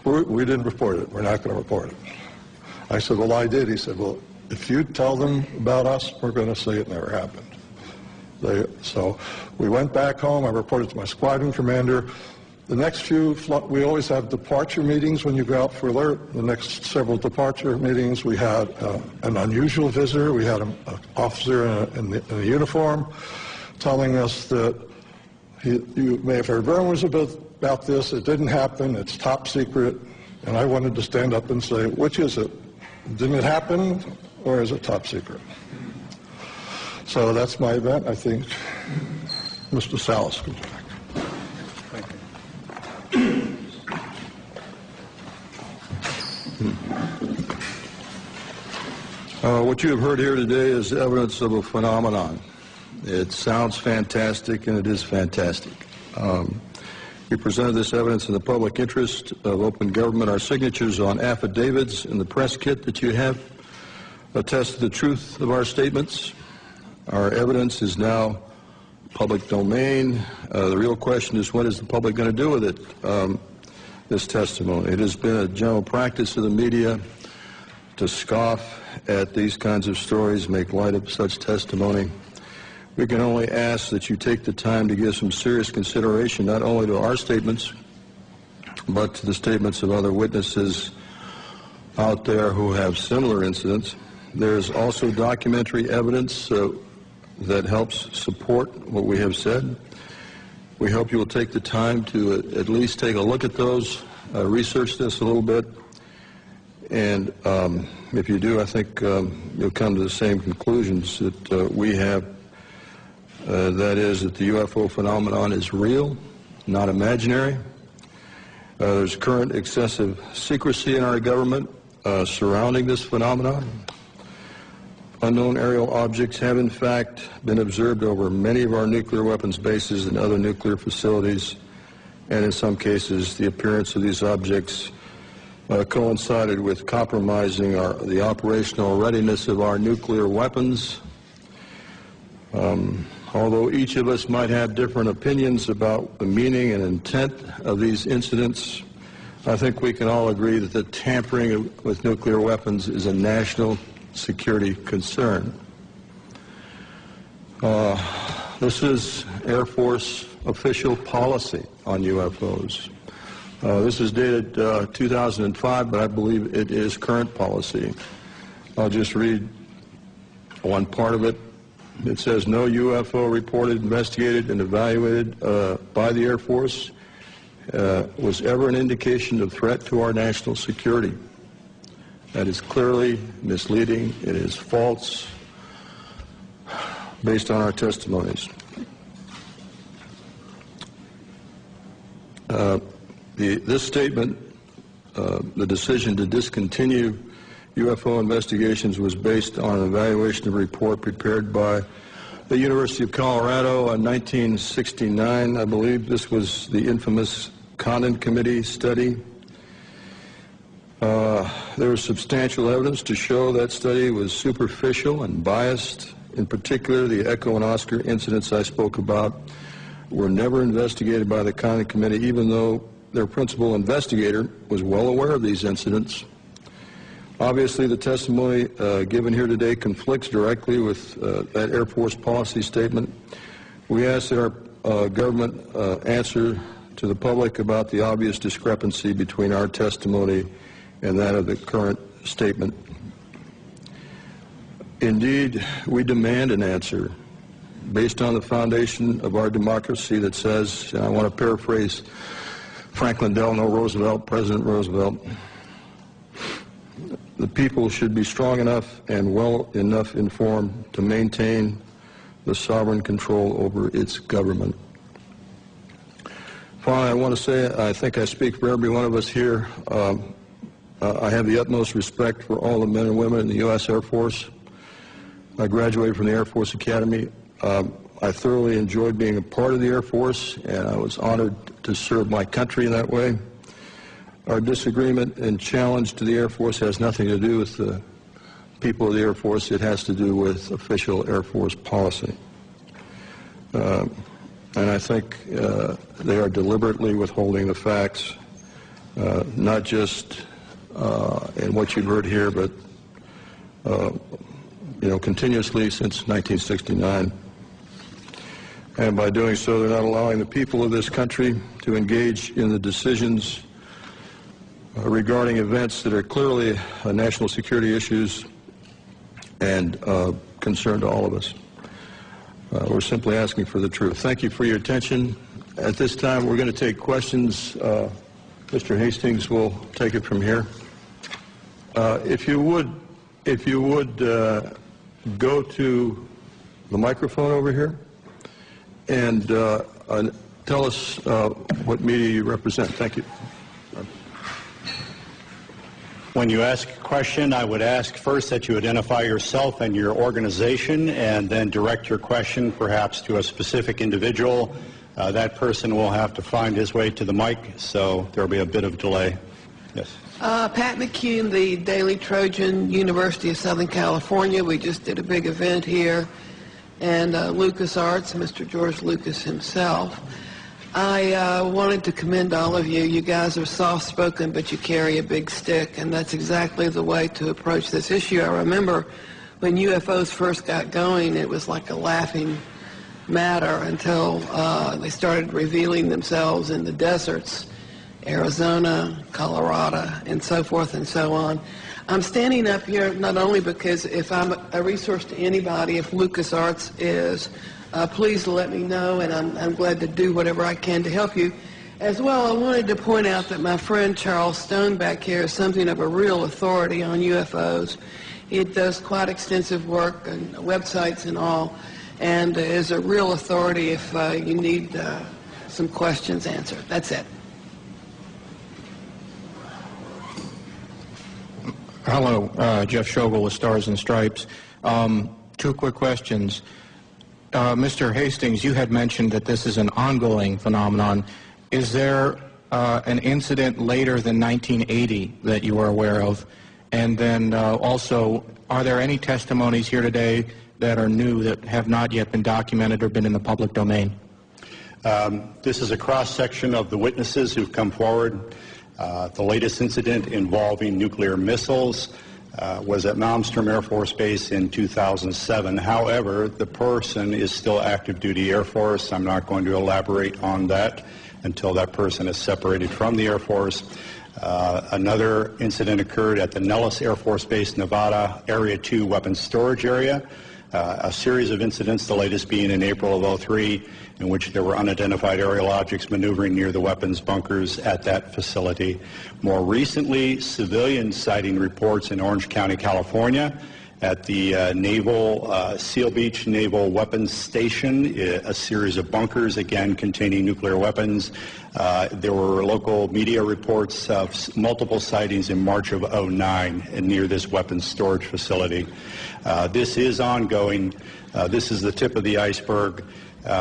We didn't report it. We're not going to report it. I said, well, I did. He said, well, if you tell them about us, we're going to say it never happened. So we went back home. I reported to my squadron commander. The next few, we always have departure meetings when you go out for alert. The next several departure meetings, we had an unusual visitor. We had an officer in a uniform telling us that you may have heard rumors about this. It didn't happen. It's top secret. And I wanted to stand up and say, which is it? Didn't it happen, or is it top secret? So that's my event. I think Mr. Salas could back. What you have heard here today is evidence of a phenomenon. It sounds fantastic, and it is fantastic. We presented this evidence in the public interest of open government. Our signatures on affidavits in the press kit that you have attest to the truth of our statements. Our evidence is now public domain. The real question is, what is the public going to do with it, this testimony? It has been a general practice of the media to scoff at these kinds of stories, make light of such testimony. We can only ask that you take the time to give some serious consideration not only to our statements, but to the statements of other witnesses out there who have similar incidents. There's also documentary evidence that helps support what we have said. We hope you will take the time to at least take a look at those, research this a little bit. And if you do, I think you'll come to the same conclusions that we have. That is that the UFO phenomenon is real, not imaginary. There's current excessive secrecy in our government surrounding this phenomenon. Unknown aerial objects have in fact been observed over many of our nuclear weapons bases and other nuclear facilities, and in some cases the appearance of these objects coincided with compromising the operational readiness of our nuclear weapons. Although each of us might have different opinions about the meaning and intent of these incidents, I think we can all agree that the tampering with nuclear weapons is a national security concern. This is Air Force official policy on UFOs. This is dated 2005, but I believe it is current policy. I'll just read one part of it. It says, no UFO reported, investigated, and evaluated by the Air Force was ever an indication of threat to our national security. That is clearly misleading. It is false based on our testimonies. This statement, the decision to discontinue UFO investigations, was based on an evaluation of a report prepared by the University of Colorado in 1969. I believe this was the infamous Condon Committee study. There was substantial evidence to show that study was superficial and biased. In particular, the Echo and Oscar incidents I spoke about were never investigated by the Condon Committee, even though their principal investigator was well aware of these incidents. Obviously, the testimony given here today conflicts directly with that Air Force policy statement. We ask that our government answer to the public about the obvious discrepancy between our testimony and that of the current statement. Indeed, we demand an answer based on the foundation of our democracy that says, and I want to paraphrase Franklin Delano Roosevelt, President Roosevelt, the people should be strong enough and well enough informed to maintain the sovereign control over its government. Finally, I want to say, I think I speak for every one of us here, I have the utmost respect for all the men and women in the U.S. Air Force. I graduated from the Air Force Academy. I thoroughly enjoyed being a part of the Air Force, and I was honored to serve my country in that way. Our disagreement and challenge to the Air Force has nothing to do with the people of the Air Force. It has to do with official Air Force policy. And I think they are deliberately withholding the facts, not just in what you've heard here, but continuously since 1969. And by doing so, they're not allowing the people of this country to engage in the decisions regarding events that are clearly national security issues and concern to all of us. We're simply asking for the truth. Thank you for your attention. At this time, we're going to take questions. Mr. Hastings will take it from here. If you would go to the microphone over here and tell us what media you represent. Thank you. When you ask a question, I would ask first that you identify yourself and your organization, and then direct your question perhaps to a specific individual. That person will have to find his way to the mic, so there will be a bit of delay. Yes. Pat McCune, the Daily Trojan, University of Southern California. We just did a big event here, and LucasArts, Mr. George Lucas himself. I wanted to commend all of you. You guys are soft-spoken, but you carry a big stick, and that's exactly the way to approach this issue. I remember when UFOs first got going, it was like a laughing matter until they started revealing themselves in the deserts, Arizona, Colorado, and so forth and so on. I'm standing up here not only because if I'm a resource to anybody, if LucasArts is, please let me know, and I'm glad to do whatever I can to help you. As well, I wanted to point out that my friend Charles Stone back here is something of a real authority on UFOs. He does quite extensive work on websites and all, and is a real authority if you need some questions answered. That's it. Hello, Jeff Schogel with Stars and Stripes. Two quick questions. Mr. Hastings, you had mentioned that this is an ongoing phenomenon. Is there an incident later than 1980 that you are aware of? And then also, are there any testimonies here today that are new that have not yet been documented or been in the public domain? This is a cross-section of the witnesses who've come forward. The latest incident involving nuclear missiles was at Malmstrom Air Force Base in 2007. However, the person is still active duty Air Force. I'm not going to elaborate on that until that person is separated from the Air Force. Another incident occurred at the Nellis Air Force Base, Nevada, Area 2 weapons storage area. A series of incidents, the latest being in April of 2003, in which there were unidentified aerial objects maneuvering near the weapons bunkers at that facility. More recently, civilian sighting reports in Orange County, California, at the Seal Beach Naval Weapons Station, a series of bunkers, again, containing nuclear weapons. There were local media reports of multiple sightings in March of 2009 near this weapons storage facility. This is ongoing. This is the tip of the iceberg.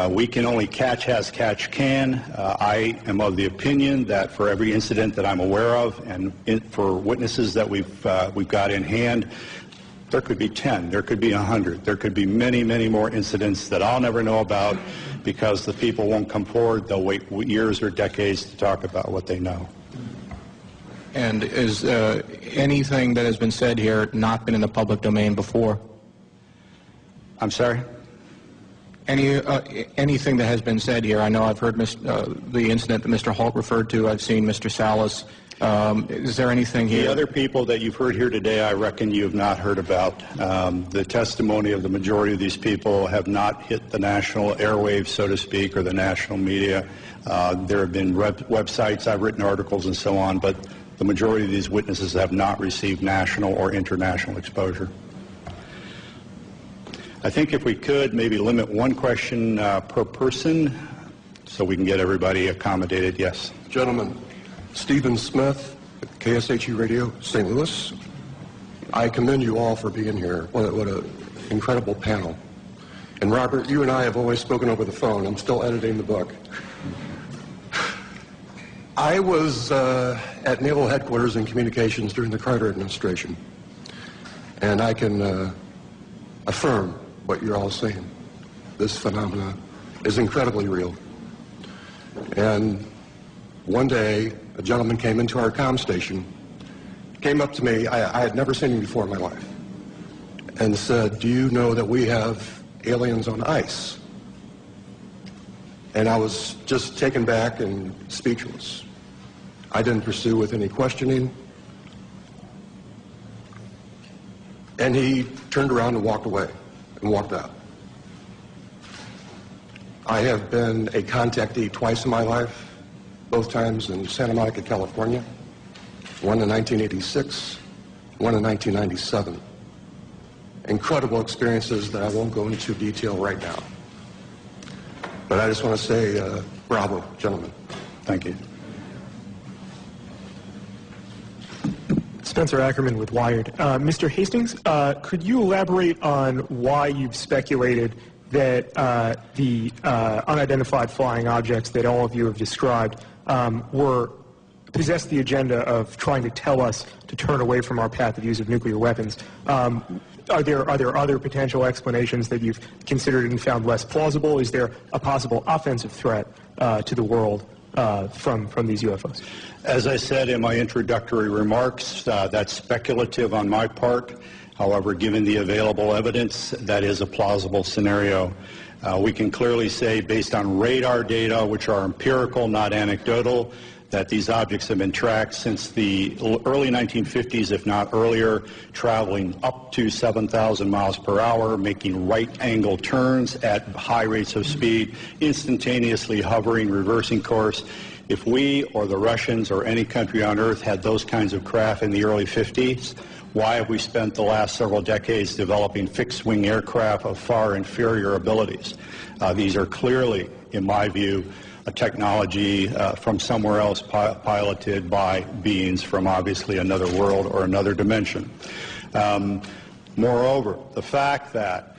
We can only catch as catch can. I am of the opinion that for every incident that I'm aware of, and for witnesses that we've got in hand, there could be 10, there could be 100, there could be many, many more incidents that I'll never know about because the people won't come forward. They'll wait years or decades to talk about what they know. And is anything that has been said here not been in the public domain before? I'm sorry? Anything that has been said here, I know I've heard the incident that Mr. Holt referred to, I've seen Mr. Salas. Is there anything here? The other people that you've heard here today, I reckon you have not heard about. The testimony of the majority of these people have not hit the national airwaves, so to speak, or the national media. There have been websites, I've written articles and so on, but the majority of these witnesses have not received national or international exposure. I think if we could maybe limit one question per person so we can get everybody accommodated. Yes. Gentlemen, Stephen Smith, KSHE Radio, St. Louis. I commend you all for being here. What an incredible panel. And Robert, you and I have always spoken over the phone. I'm still editing the book. I was at Naval Headquarters in Communications during the Carter administration. And I can affirm what you're all saying. This phenomena is incredibly real. And one day, a gentleman came into our comm station, came up to me, I had never seen him before in my life, and said, "Do you know that we have aliens on ice?" And I was just taken back and speechless. I didn't pursue with any questioning. And he turned around and walked away and walked out. I have been a contactee twice in my life, both times in Santa Monica, California, one in 1986, one in 1997. Incredible experiences that I won't go into detail right now. But I just want to say, bravo, gentlemen. Thank you. Spencer Ackerman with Wired. Mr. Hastings, could you elaborate on why you've speculated that the unidentified flying objects that all of you have described possessed the agenda of trying to tell us to turn away from our path of use of nuclear weapons? Are there other potential explanations that you've considered and found less plausible? Is there a possible offensive threat to the world from these UFOs? As I said in my introductory remarks, that's speculative on my part. However, given the available evidence, that is a plausible scenario. We can clearly say, based on radar data, which are empirical, not anecdotal, that these objects have been tracked since the early 1950s, if not earlier, traveling up to 7,000 miles per hour, making right-angle turns at high rates of speed, instantaneously hovering, reversing course. If we or the Russians or any country on earth had those kinds of craft in the early 50s, why have we spent the last several decades developing fixed-wing aircraft of far inferior abilities? These are clearly, in my view, a technology from somewhere else piloted by beings from obviously another world or another dimension. Moreover, the fact that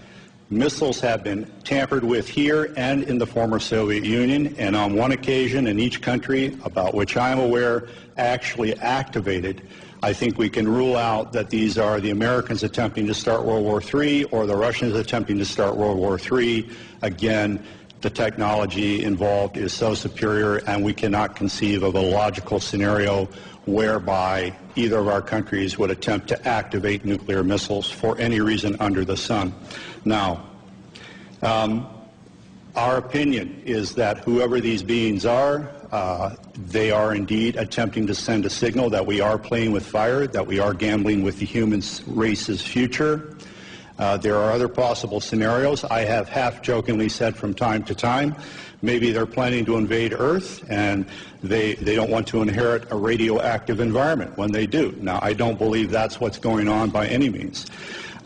missiles have been tampered with here and in the former Soviet Union, and on one occasion in each country, about which I am aware, actually activated, I think we can rule out that these are the Americans attempting to start World War III or the Russians attempting to start World War III. Again, the technology involved is so superior, and we cannot conceive of a logical scenario whereby either of our countries would attempt to activate nuclear missiles for any reason under the sun. Now, our opinion is that whoever these beings are, they are indeed attempting to send a signal that we are playing with fire, that we are gambling with the human race's future. There are other possible scenarios. I have half-jokingly said from time to time, maybe they're planning to invade Earth and they don't want to inherit a radioactive environment when they do. Now, I don't believe that's what's going on by any means.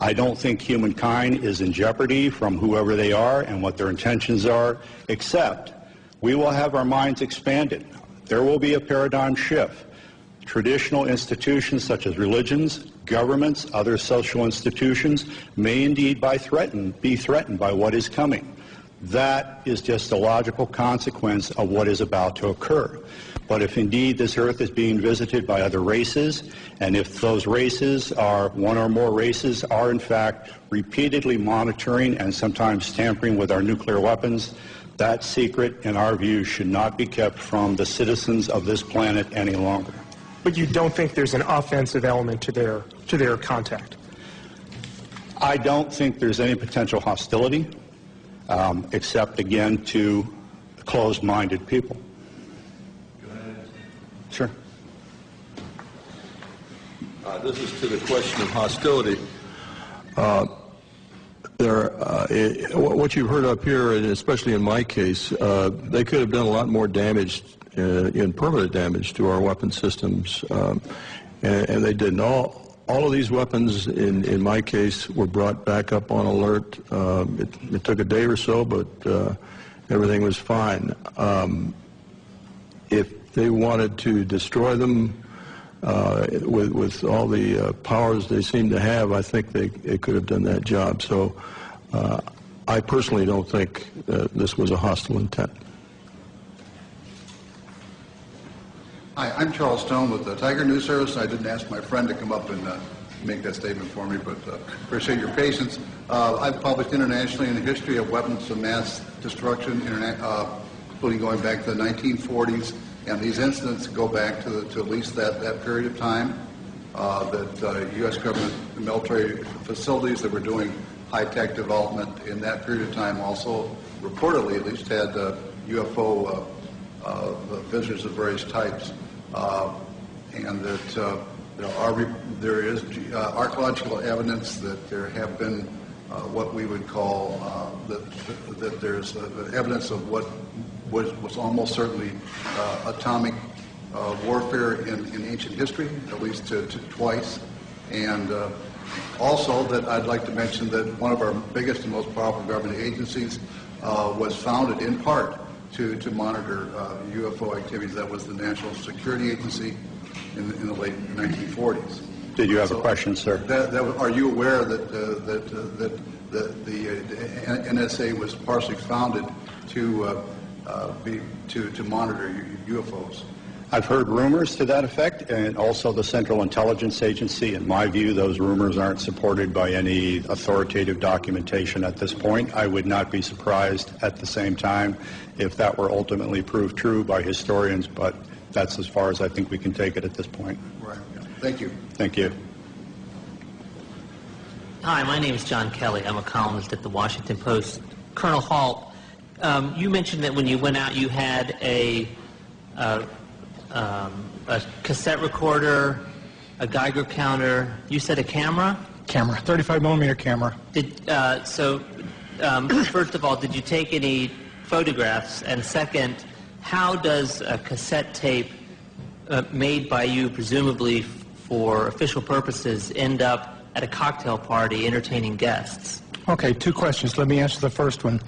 I don't think humankind is in jeopardy from whoever they are and what their intentions are, except we will have our minds expanded. There will be a paradigm shift. Traditional institutions such as religions, governments, other social institutions may indeed be threatened by what is coming. That is just a logical consequence of what is about to occur. But if indeed this earth is being visited by other races, and if those races are, one or more races, are in fact repeatedly monitoring and sometimes tampering with our nuclear weapons, that secret, in our view, should not be kept from the citizens of this planet any longer. But you don't think there's an offensive element to their contact? I don't think there's any potential hostility, except, again, to closed-minded people. Sure. This is to the question of hostility. What you've heard up here, and especially in my case, they could have done a lot more damage, in permanent damage to our weapon systems, and they didn't. All of these weapons, in my case, were brought back up on alert. It took a day or so, but everything was fine. If they wanted to destroy them with all the powers they seem to have, I think they could have done that job. So I personally don't think this was a hostile intent. Hi, I'm Charles Stone with the Tiger News Service. I didn't ask my friend to come up and make that statement for me, but appreciate your patience. I've published internationally in the history of weapons of mass destruction, including going back to the 1940s, and these incidents go back to at least that period of time, that U.S. government military facilities that were doing high-tech development in that period of time also reportedly at least had UFO visitors of various types, and that there is archaeological evidence that there have been what we would call that there's evidence of what was almost certainly atomic warfare in ancient history, at least twice, and also that I'd like to mention that one of our biggest and most powerful government agencies was founded in part to monitor UFO activities. That was the National Security Agency in the late 1940s. Did you have a question, sir? Are you aware that the NSA was partially founded to monitor UFOs? I've heard rumors to that effect, and also the Central Intelligence Agency. In my view, those rumors aren't supported by any authoritative documentation at this point. I would not be surprised at the same time if that were ultimately proved true by historians, but that's as far as I think we can take it at this point. Right. Thank you. Thank you. Hi, my name is John Kelly. I'm a columnist at the Washington Post. Colonel Halt, you mentioned that when you went out you had a cassette recorder, a Geiger counter. You said a camera? Camera, 35 millimeter camera. First of all, did you take any photographs? And second, how does a cassette tape made by you, presumably for official purposes, end up at a cocktail party entertaining guests? Okay, two questions. Let me answer the first one.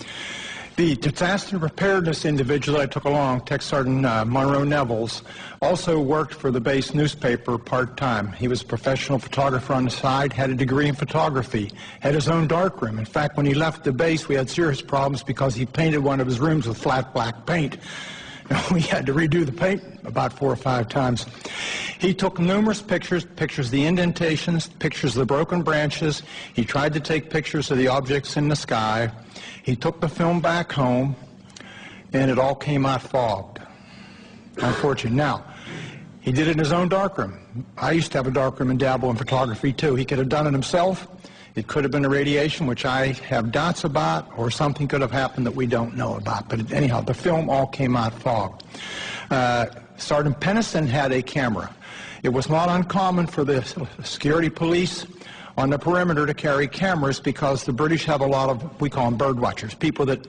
The disaster preparedness individual I took along, Tech Sergeant Monroe Nevels, also worked for the base newspaper part-time. He was a professional photographer on the side, had a degree in photography, had his own darkroom. In fact, when he left the base, we had serious problems because he painted one of his rooms with flat black paint. We had to redo the paint about 4 or 5 times. He took numerous pictures of the indentations, pictures of the broken branches. He tried to take pictures of the objects in the sky. He took the film back home, and it all came out fogged. Unfortunately. Now, he did it in his own darkroom. I used to have a darkroom and dabble in photography, too. He could have done it himself. It could have been a radiation, which I have doubts about, or something could have happened that we don't know about. But anyhow, the film all came out fogged. Sergeant Pennison had a camera. It was not uncommon for the security police on the perimeter to carry cameras because the British have a lot of, we call them bird watchers, people that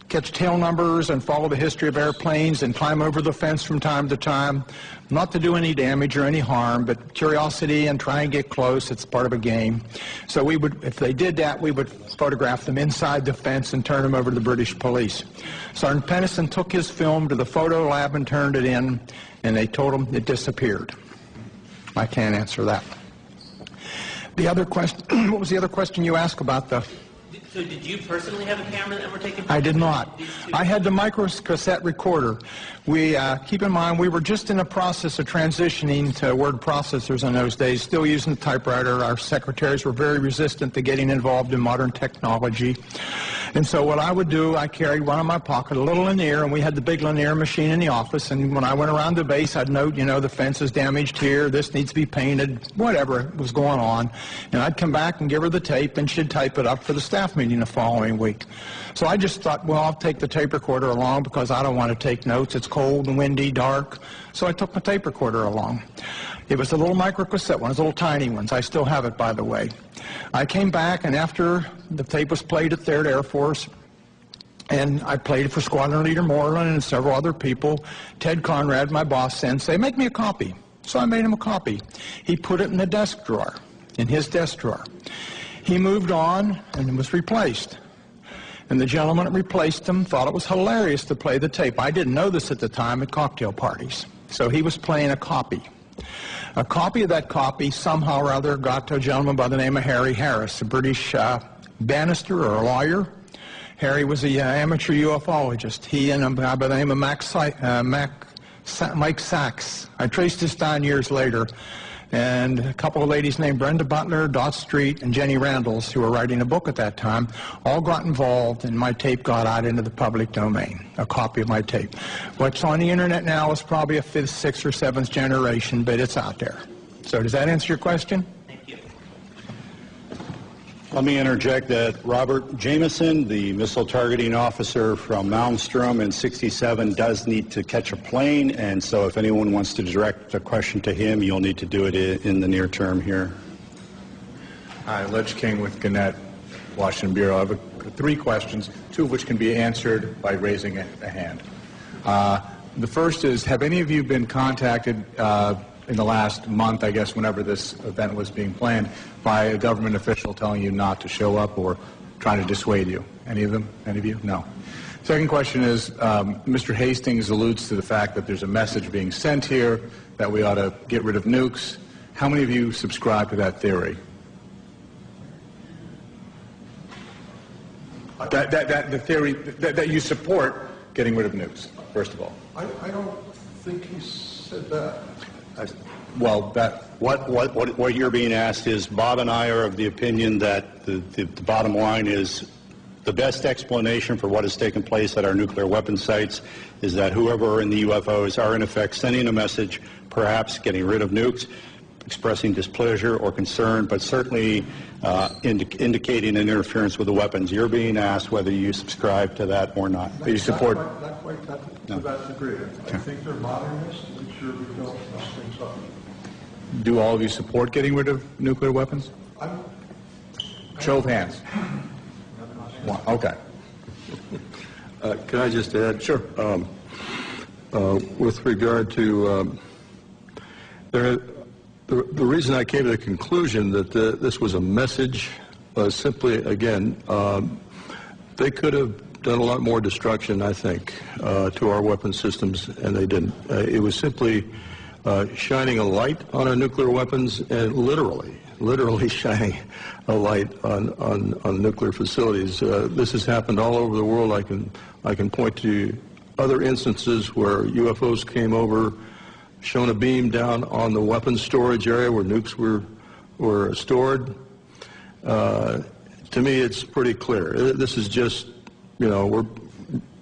catch tail numbers and follow the history of airplanes and climb over the fence from time to time, not to do any damage or any harm, but curiosity and try and get close. It's part of a game. So we would, if they did that, we would photograph them inside the fence and turn them over to the British police. Sergeant Pennison took his film to the photo lab and turned it in, and they told him it disappeared. I can't answer that. The other question, what was the other question you asked about the... So did you personally have a camera that were taking pictures? I did not. I had the microcassette recorder. We, keep in mind, we were just in the process of transitioning to word processors in those days, still using the typewriter. Our secretaries were very resistant to getting involved in modern technology. And so what I would do, I carried one in my pocket, a little linear, and we had the big linear machine in the office. And when I went around the base, I'd note, you know, the fence is damaged here, this needs to be painted, whatever was going on. And I'd come back and give her the tape, and she'd type it up for the staff meeting the following week. So I just thought, well, I'll take the tape recorder along because I don't want to take notes. It's cold and windy, dark. So I took my tape recorder along. It was a little microcassette one, those little tiny ones. I still have it, by the way. I came back, and after the tape was played at 3rd Air Force, and I played it for Squadron Leader Moreland and several other people, Ted Conrad, my boss, said, say, make me a copy. So I made him a copy. He put it in the desk drawer, in his desk drawer. He moved on and was replaced. And the gentleman that replaced him thought it was hilarious to play the tape. I didn't know this at the time at cocktail parties. So he was playing a copy. A copy of that copy somehow or other got to a gentleman by the name of Harry Harris, a British barrister or a lawyer. Harry was an amateur ufologist. He and a guy by the name of Mike Sachs. I traced this down years later. And a couple of ladies named Brenda Butler, Dot Street, and Jenny Randalls, who were writing a book at that time, all got involved, and my tape got out into the public domain, a copy of my tape. What's on the internet now is probably a 5th, 6th, or 7th generation, but it's out there. So does that answer your question? Thank you. Let me interject that Robert Jameson, the missile targeting officer from Malmstrom in 67, does need to catch a plane, and so if anyone wants to direct a question to him, you'll need to do it in the near term here. Hi, Ledge King with Gannett, Washington Bureau. I have 3 questions, 2 of which can be answered by raising a hand. The first is, have any of you been contacted in the last month, I guess, whenever this event was being planned, by a government official telling you not to show up or trying to dissuade you? Any of them? Any of you? No. Second question is, Mr. Hastings alludes to the fact that there's a message being sent here that we ought to get rid of nukes. How many of you subscribe to that theory? The theory that you support getting rid of nukes, first of all. I don't think he said that. Well, what you're being asked is, Bob and I are of the opinion that the bottom line is the best explanation for what has taken place at our nuclear weapon sites is that whoever are in the UFOs are in effect sending a message, perhaps getting rid of nukes, expressing displeasure or concern, but certainly indicating an interference with the weapons. You're being asked whether you subscribe to that or not. You support? Not quite to that degree. I think they're modernists. I'm sure we built those things up. Do all of you support getting rid of nuclear weapons? Show of hands. One. Okay. Can I just add? Sure. with regard to the reason I came to the conclusion that this was a message was simply, again, they could have done a lot more destruction, I think, to our weapon systems, and they didn't. It was simply shining a light on our nuclear weapons, and literally shining a light on nuclear facilities. This has happened all over the world. I can point to other instances where UFOs came over, shone a beam down on the weapons storage area where nukes were stored. To me, it's pretty clear. This is just, you know,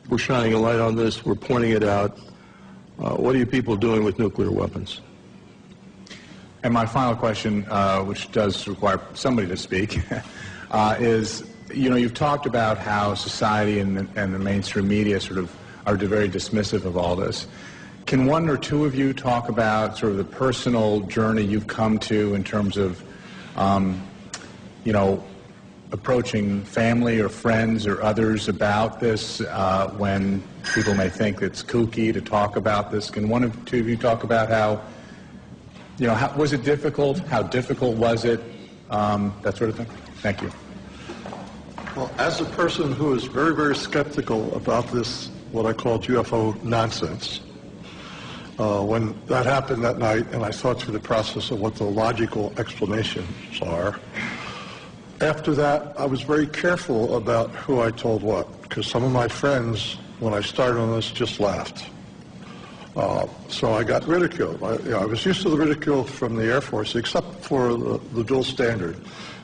we're shining a light on this. We're pointing it out. What are you people doing with nuclear weapons? And my final question, which does require somebody to speak, is, you know, you've talked about how society and the mainstream media sort of are very dismissive of all this. Can one or two of you talk about sort of the personal journey you've come to in terms of, you know, approaching family or friends or others about this when people may think it's kooky to talk about this? Can one or two of you talk about how, you know, was it difficult? How difficult was it? That sort of thing. Thank you. Well, as a person who is very, very skeptical about this, what I call UFO nonsense, when that happened that night and I thought through the process of what the logical explanations are, after that I was very careful about who I told what, because some of my friends, when I started on this, just laughed. So I got ridiculed. I was used to the ridicule from the Air Force, except for the dual standard.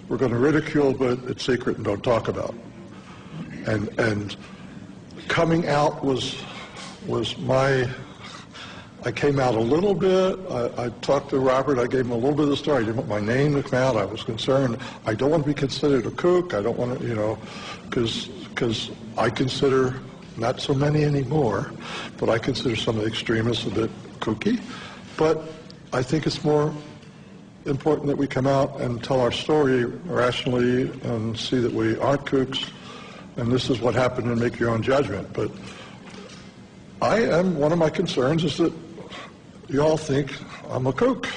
We're going to ridicule, but it's secret and don't talk about. And coming out was my. I came out a little bit. I talked to Robert. I gave him a little bit of the story. I didn't want my name to come out. I was concerned. I don't want to be considered a kook. I don't want to, you know, because I consider, not so many anymore, but I consider some of the extremists a bit kooky. But I think it's more important that we come out and tell our story rationally and see that we aren't kooks, and this is what happened, and make your own judgment. But one of my concerns is that you all think I'm a kook,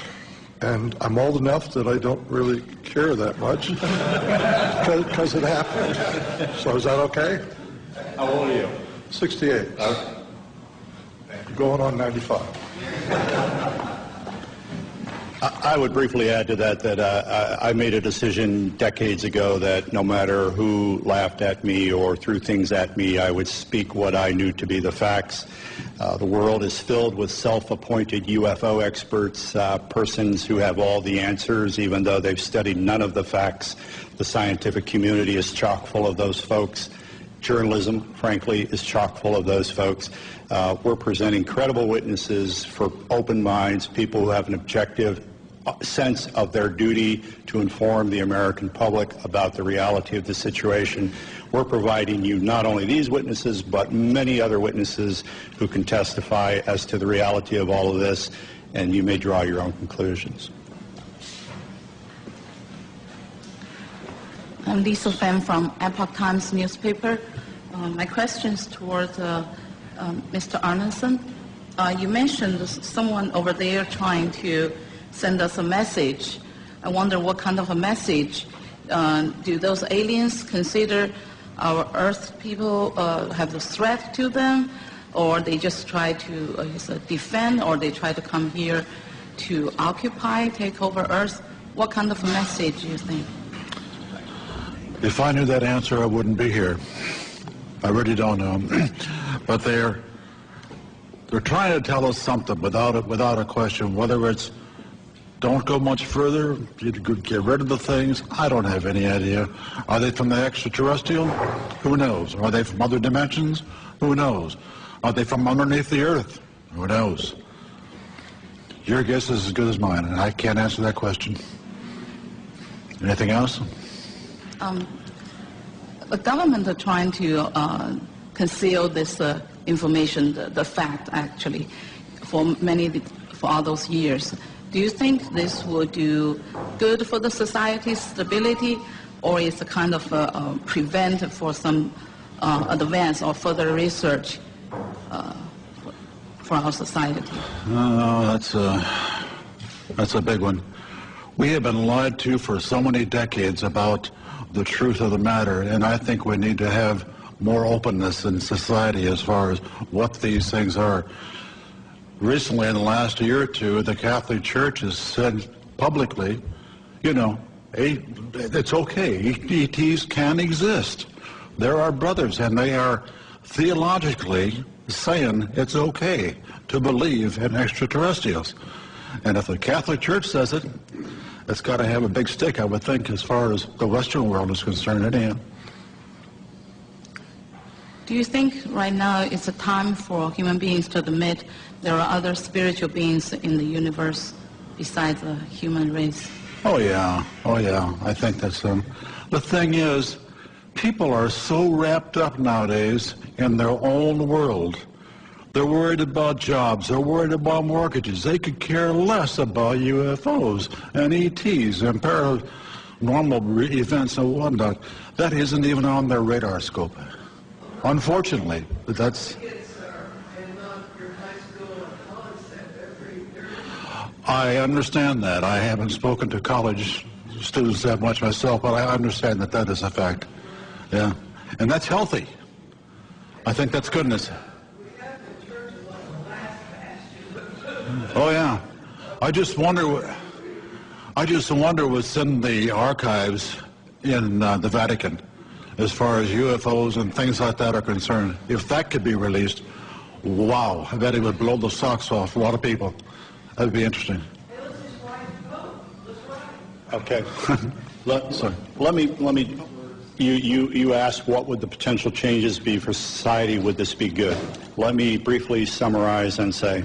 and I'm old enough that I don't really care that much because it happened. So is that okay? How old are you? 68. Going on 95. I would briefly add to that I made a decision decades ago that no matter who laughed at me or threw things at me, I would speak what I knew to be the facts. The world is filled with self-appointed UFO experts, persons who have all the answers, even though they've studied none of the facts. The scientific community is chock full of those folks. Journalism, frankly, is chock full of those folks. We're presenting credible witnesses for open minds, people who have an objective sense of their duty to inform the American public about the reality of the situation. We're providing you not only these witnesses, but many other witnesses who can testify as to the reality of all of this, and you may draw your own conclusions. I'm Lisa Pham from Epoch Times newspaper. My question is towards Mr. Arneson. You mentioned someone over there trying to send us a message. I wonder what kind of a message. Do those aliens consider our Earth people have a threat to them, or they just try to defend, or they try to come here to occupy, take over Earth? What kind of a message do you think? If I knew that answer, I wouldn't be here. I really don't know. But they're trying to tell us something without a question, whether it's don't go much further, get rid of the things. I don't have any idea. Are they from the extraterrestrial? Who knows? Are they from other dimensions? Who knows? Are they from underneath the Earth? Who knows? Your guess is as good as mine, and I can't answer that question. Anything else? The government are trying to conceal this information, the fact actually, for all those years. Do you think this will do good for the society's stability, or is a kind of prevent for some advance or further research? for our society? That's a big one. We have been lied to for so many decades about the truth of the matter, and I think we need to have more openness in society as far as what these things are. Recently, in the last year or two, the Catholic Church has said publicly, it's okay. ETs can exist. They're our brothers, and they are theologically saying it's okay to believe in extraterrestrials. And if the Catholic Church says it, it's got to have a big stick, I would think, as far as the Western world is concerned anyhow. Do you think right now it's a time for human beings to admit there are other spiritual beings in the universe besides the human race? Oh yeah. I think that's the thing is, people are so wrapped up nowadays in their own world. They're worried about jobs. They're worried about mortgages. They could care less about UFOs and ETs and paranormal events and whatnot. That isn't even on their radar scope. Unfortunately, that's... I understand that. I haven't spoken to college students that much myself, but I understand that that is a fact. Yeah. And that's healthy. I think that's goodness. Oh, yeah. I just wonder what's in the archives in the Vatican as far as UFOs and things like that are concerned. If that could be released, wow, I bet it would blow the socks off a lot of people. That'd be interesting. Okay. You asked what would the potential changes be for society, would this be good? Let me briefly summarize and say,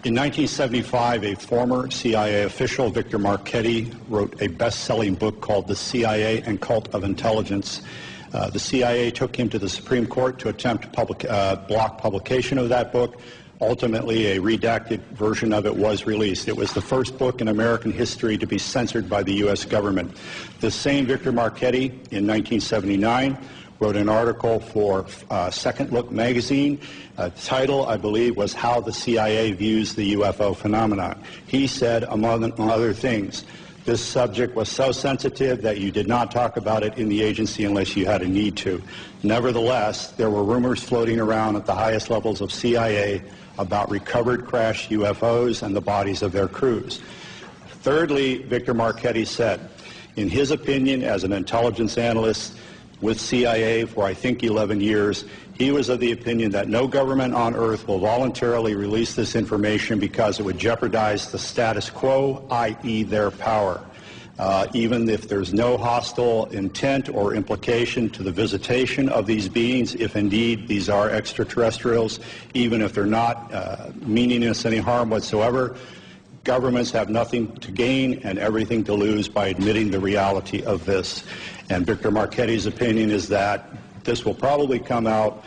in 1975, a former CIA official, Victor Marchetti, wrote a best-selling book called The CIA and Cult of Intelligence. The CIA took him to the Supreme Court to attempt block publication of that book. Ultimately, a redacted version of it was released. It was the first book in American history to be censored by the U.S. government. The same Victor Marchetti, in 1979, wrote an article for Second Look magazine. The title, I believe, was How the CIA Views the UFO Phenomenon. He said, among other things, this subject was so sensitive that you did not talk about it in the agency unless you had a need to. Nevertheless, there were rumors floating around at the highest levels of CIA about recovered crashed UFOs and the bodies of their crews. Thirdly, Victor Marchetti said, in his opinion, as an intelligence analyst with CIA for, I think, 11 years, he was of the opinion that no government on earth will voluntarily release this information because it would jeopardize the status quo, i.e. their power. Even if there's no hostile intent or implication to the visitation of these beings, if indeed these are extraterrestrials, even if they're not meaning us any harm whatsoever, governments have nothing to gain and everything to lose by admitting the reality of this. And Victor Marchetti's opinion is that this will probably come out,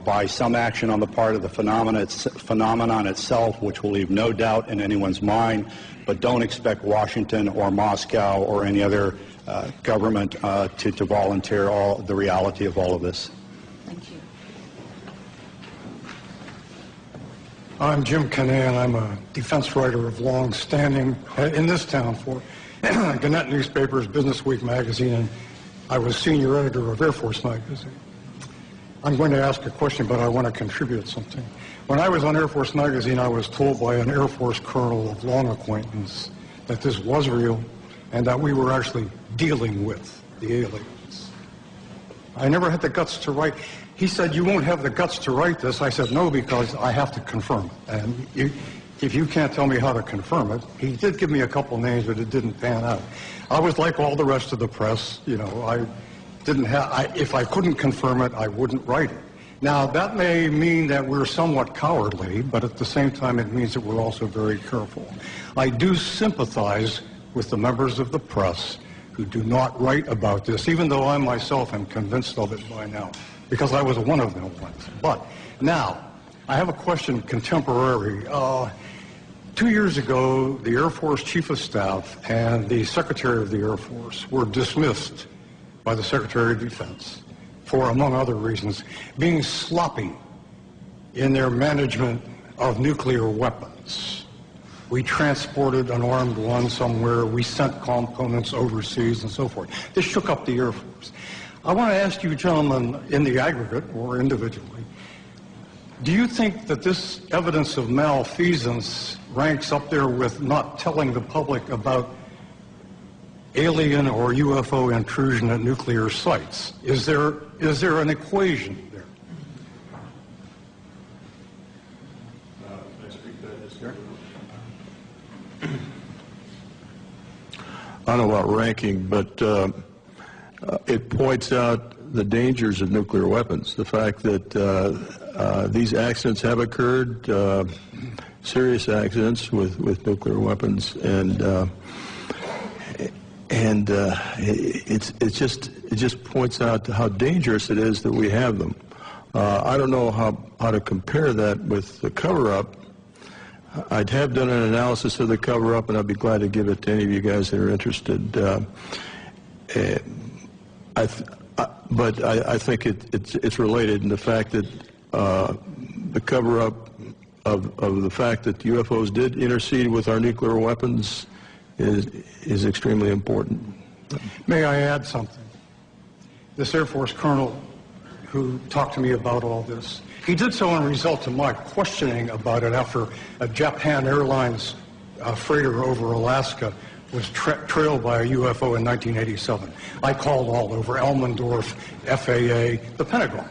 by some action on the part of the phenomenon itself, which will leave no doubt in anyone's mind. But don't expect Washington or Moscow or any other government to volunteer the reality of all of this. Thank you. I'm Jim Canan. I'm a defense writer of long standing in this town for Gannett Newspaper's Business Week magazine, and I was senior editor of Air Force magazine. I'm going to ask a question, but I want to contribute something. When I was on Air Force magazine, I was told by an Air Force colonel of long acquaintance that this was real and that we were actually dealing with the aliens. I never had the guts to write. He said, you won't have the guts to write this. I said, no, because I have to confirm it. And if you can't tell me how to confirm it, he did give me a couple names, but it didn't pan out. I was like all the rest of the press. If I couldn't confirm it, I wouldn't write it. Now, that may mean that we're somewhat cowardly, but at the same time, it means that we're also very careful. I do sympathize with the members of the press who do not write about this, even though I myself am convinced of it by now, because I was one of them once. But now, I have a question contemporary. 2 years ago, the Air Force Chief of Staff and the Secretary of the Air Force were dismissed by the Secretary of Defense for, among other reasons, being sloppy in their management of nuclear weapons. We transported an armed one somewhere, we sent components overseas and so forth. This shook up the Air Force. I want to ask you gentlemen in the aggregate or individually, do you think that this evidence of malfeasance ranks up there with not telling the public about alien or UFO intrusion at nuclear sites? Is there an equation there? I don't know about ranking, but it points out the dangers of nuclear weapons. The fact that these accidents have occurred, serious accidents with nuclear weapons, and it just points out how dangerous it is that we have them. I don't know how to compare that with the cover-up. I'd have done an analysis of the cover-up, and I'd be glad to give it to any of you guys that are interested. But I think it's related in the fact that the cover-up of the fact that UFOs did intercede with our nuclear weapons is extremely important. May I add something? This Air Force colonel who talked to me about all this, he did so in result to my questioning about it after a Japan Airlines freighter over Alaska was trailed by a UFO in 1987. I called all over Elmendorf, FAA, the Pentagon.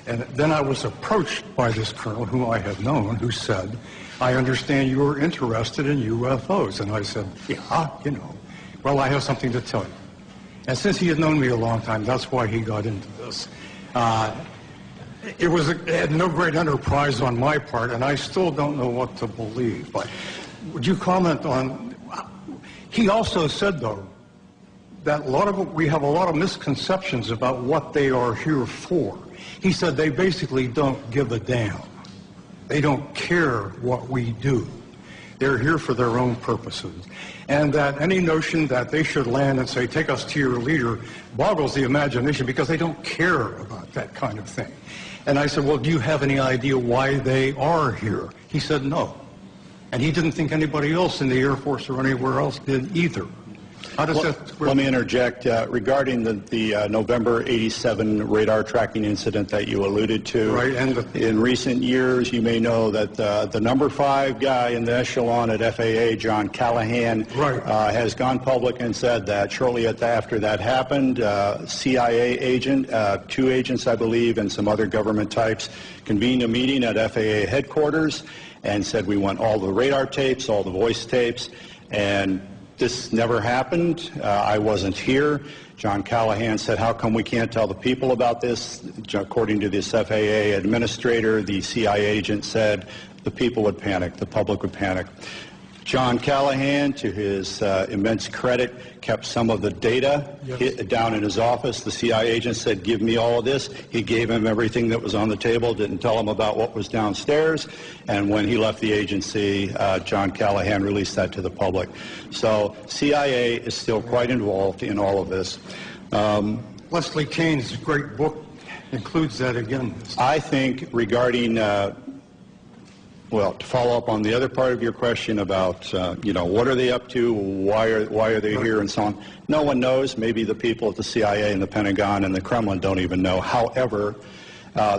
And then I was approached by this colonel whom I had known who said, I understand you are interested in UFOs. And I said, yeah, you know. Well, I have something to tell you. And since he had known me a long time, that's why he got into this. It had no great enterprise on my part, and I still don't know what to believe. But would you comment on... He also said, though, that we have a lot of misconceptions about what they are here for. He said they basically don't give a damn. They don't care what we do. They're here for their own purposes. And that any notion that they should land and say, take us to your leader, boggles the imagination because they don't care about that kind of thing. And I said, well, do you have any idea why they are here? He said, no. And he didn't think anybody else in the Air Force or anywhere else did either. How does that... Let me interject. Regarding the November 87 radar tracking incident that you alluded to, right, and in recent years, you may know that the number 5 guy in the echelon at FAA, John Callahan, right, has gone public and said that shortly after that happened, CIA agent, 2 agents, I believe, and some other government types convened a meeting at FAA headquarters and said we want all the radar tapes, all the voice tapes, and this never happened. I wasn't here. John Callahan said, how come we can't tell the people about this? According to this FAA administrator, the CIA agent said the people would panic, the public would panic. John Callahan, to his immense credit, kept some of the data down in his office. The CIA agent said, give me all of this. He gave him everything that was on the table, didn't tell him about what was downstairs. And when he left the agency, John Callahan released that to the public. So CIA is still quite involved in all of this. Leslie Kane's great book includes that again. I think regarding... well, to follow up on the other part of your question about, what are they up to, why are they here, and so on, no one knows. Maybe the people at the CIA and the Pentagon and the Kremlin don't even know. However,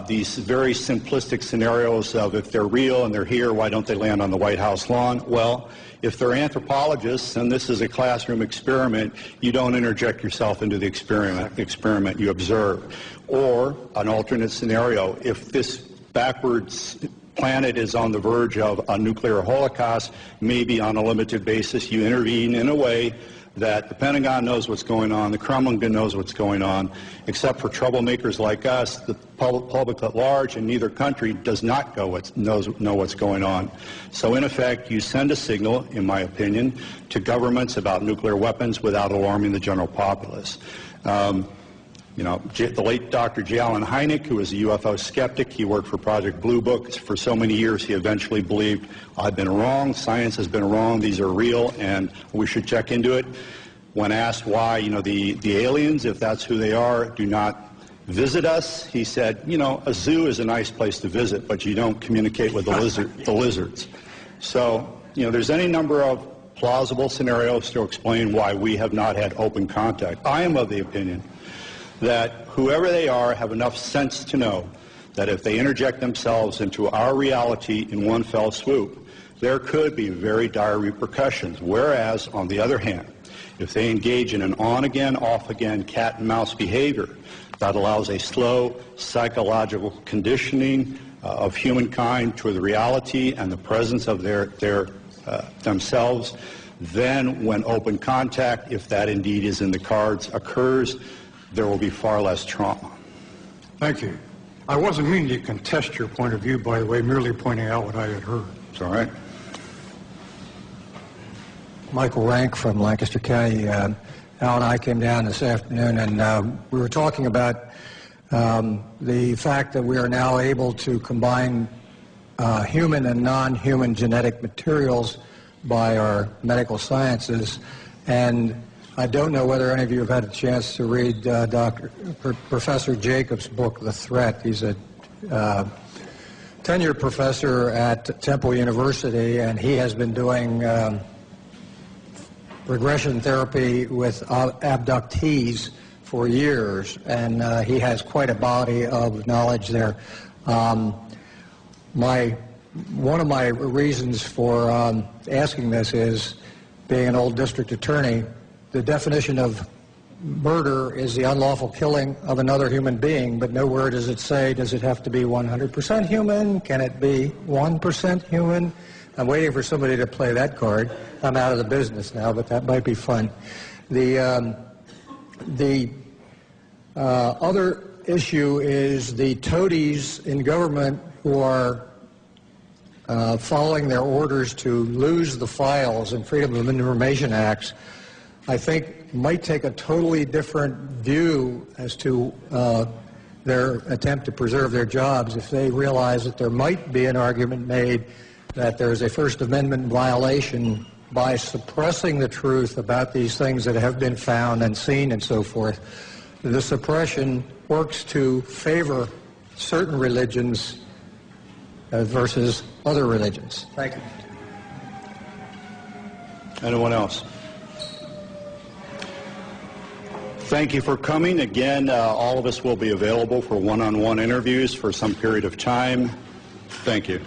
these very simplistic scenarios of if they're real and they're here, why don't they land on the White House lawn? Well, if they're anthropologists and this is a classroom experiment, you don't interject yourself into the experiment, you observe. Or an alternate scenario, if this backwards planet is on the verge of a nuclear holocaust, maybe on a limited basis you intervene in a way that the Pentagon knows what's going on, the Kremlin knows what's going on, except for troublemakers like us, the public at large in neither country does not know what's going on. So in effect, you send a signal, in my opinion, to governments about nuclear weapons without alarming the general populace. The late Dr. J. Allen Hynek, who was a UFO skeptic, he worked for Project Blue Book for so many years, he eventually believed, I've been wrong, science has been wrong, these are real, and we should check into it. When asked why, the aliens, if that's who they are, do not visit us. He said, you know, a zoo is a nice place to visit, but you don't communicate with the lizards. So, you know, there's any number of plausible scenarios to explain why we have not had open contact. I am of the opinion that whoever they are have enough sense to know that if they interject themselves into our reality in one fell swoop, there could be very dire repercussions. Whereas, on the other hand, if they engage in an on-again, off-again cat and mouse behavior, that allows a slow psychological conditioning of humankind to the reality and the presence of themselves. Then when open contact, if that indeed is in the cards, occurs, there will be far less trauma. Thank you. I wasn't meaning to contest your point of view, by the way, merely pointing out what I had heard. It's all right. Michael Rank from Lancaster County. Al and I came down this afternoon, and we were talking about the fact that we are now able to combine human and non-human genetic materials by our medical sciences. And I don't know whether any of you have had a chance to read Professor Jacobs' book, The Threat. He's a tenured professor at Temple University, and he has been doing regression therapy with abductees for years, and he has quite a body of knowledge there. One of my reasons for asking this is, being an old district attorney, the definition of murder is the unlawful killing of another human being, but nowhere does it say, does it have to be 100% human? Can it be 1% human? I'm waiting for somebody to play that card. I'm out of the business now, but that might be fun. The other issue is the toadies in government who are following their orders to lose the files in Freedom of Information Acts, I think might take a totally different view as to their attempt to preserve their jobs if they realize that there might be an argument made that there's a First Amendment violation by suppressing the truth about these things that have been found and seen and so forth. The suppression works to favor certain religions versus other religions. Thank you. Anyone else? Thank you for coming. Again, all of us will be available for one-on-one interviews for some period of time. Thank you.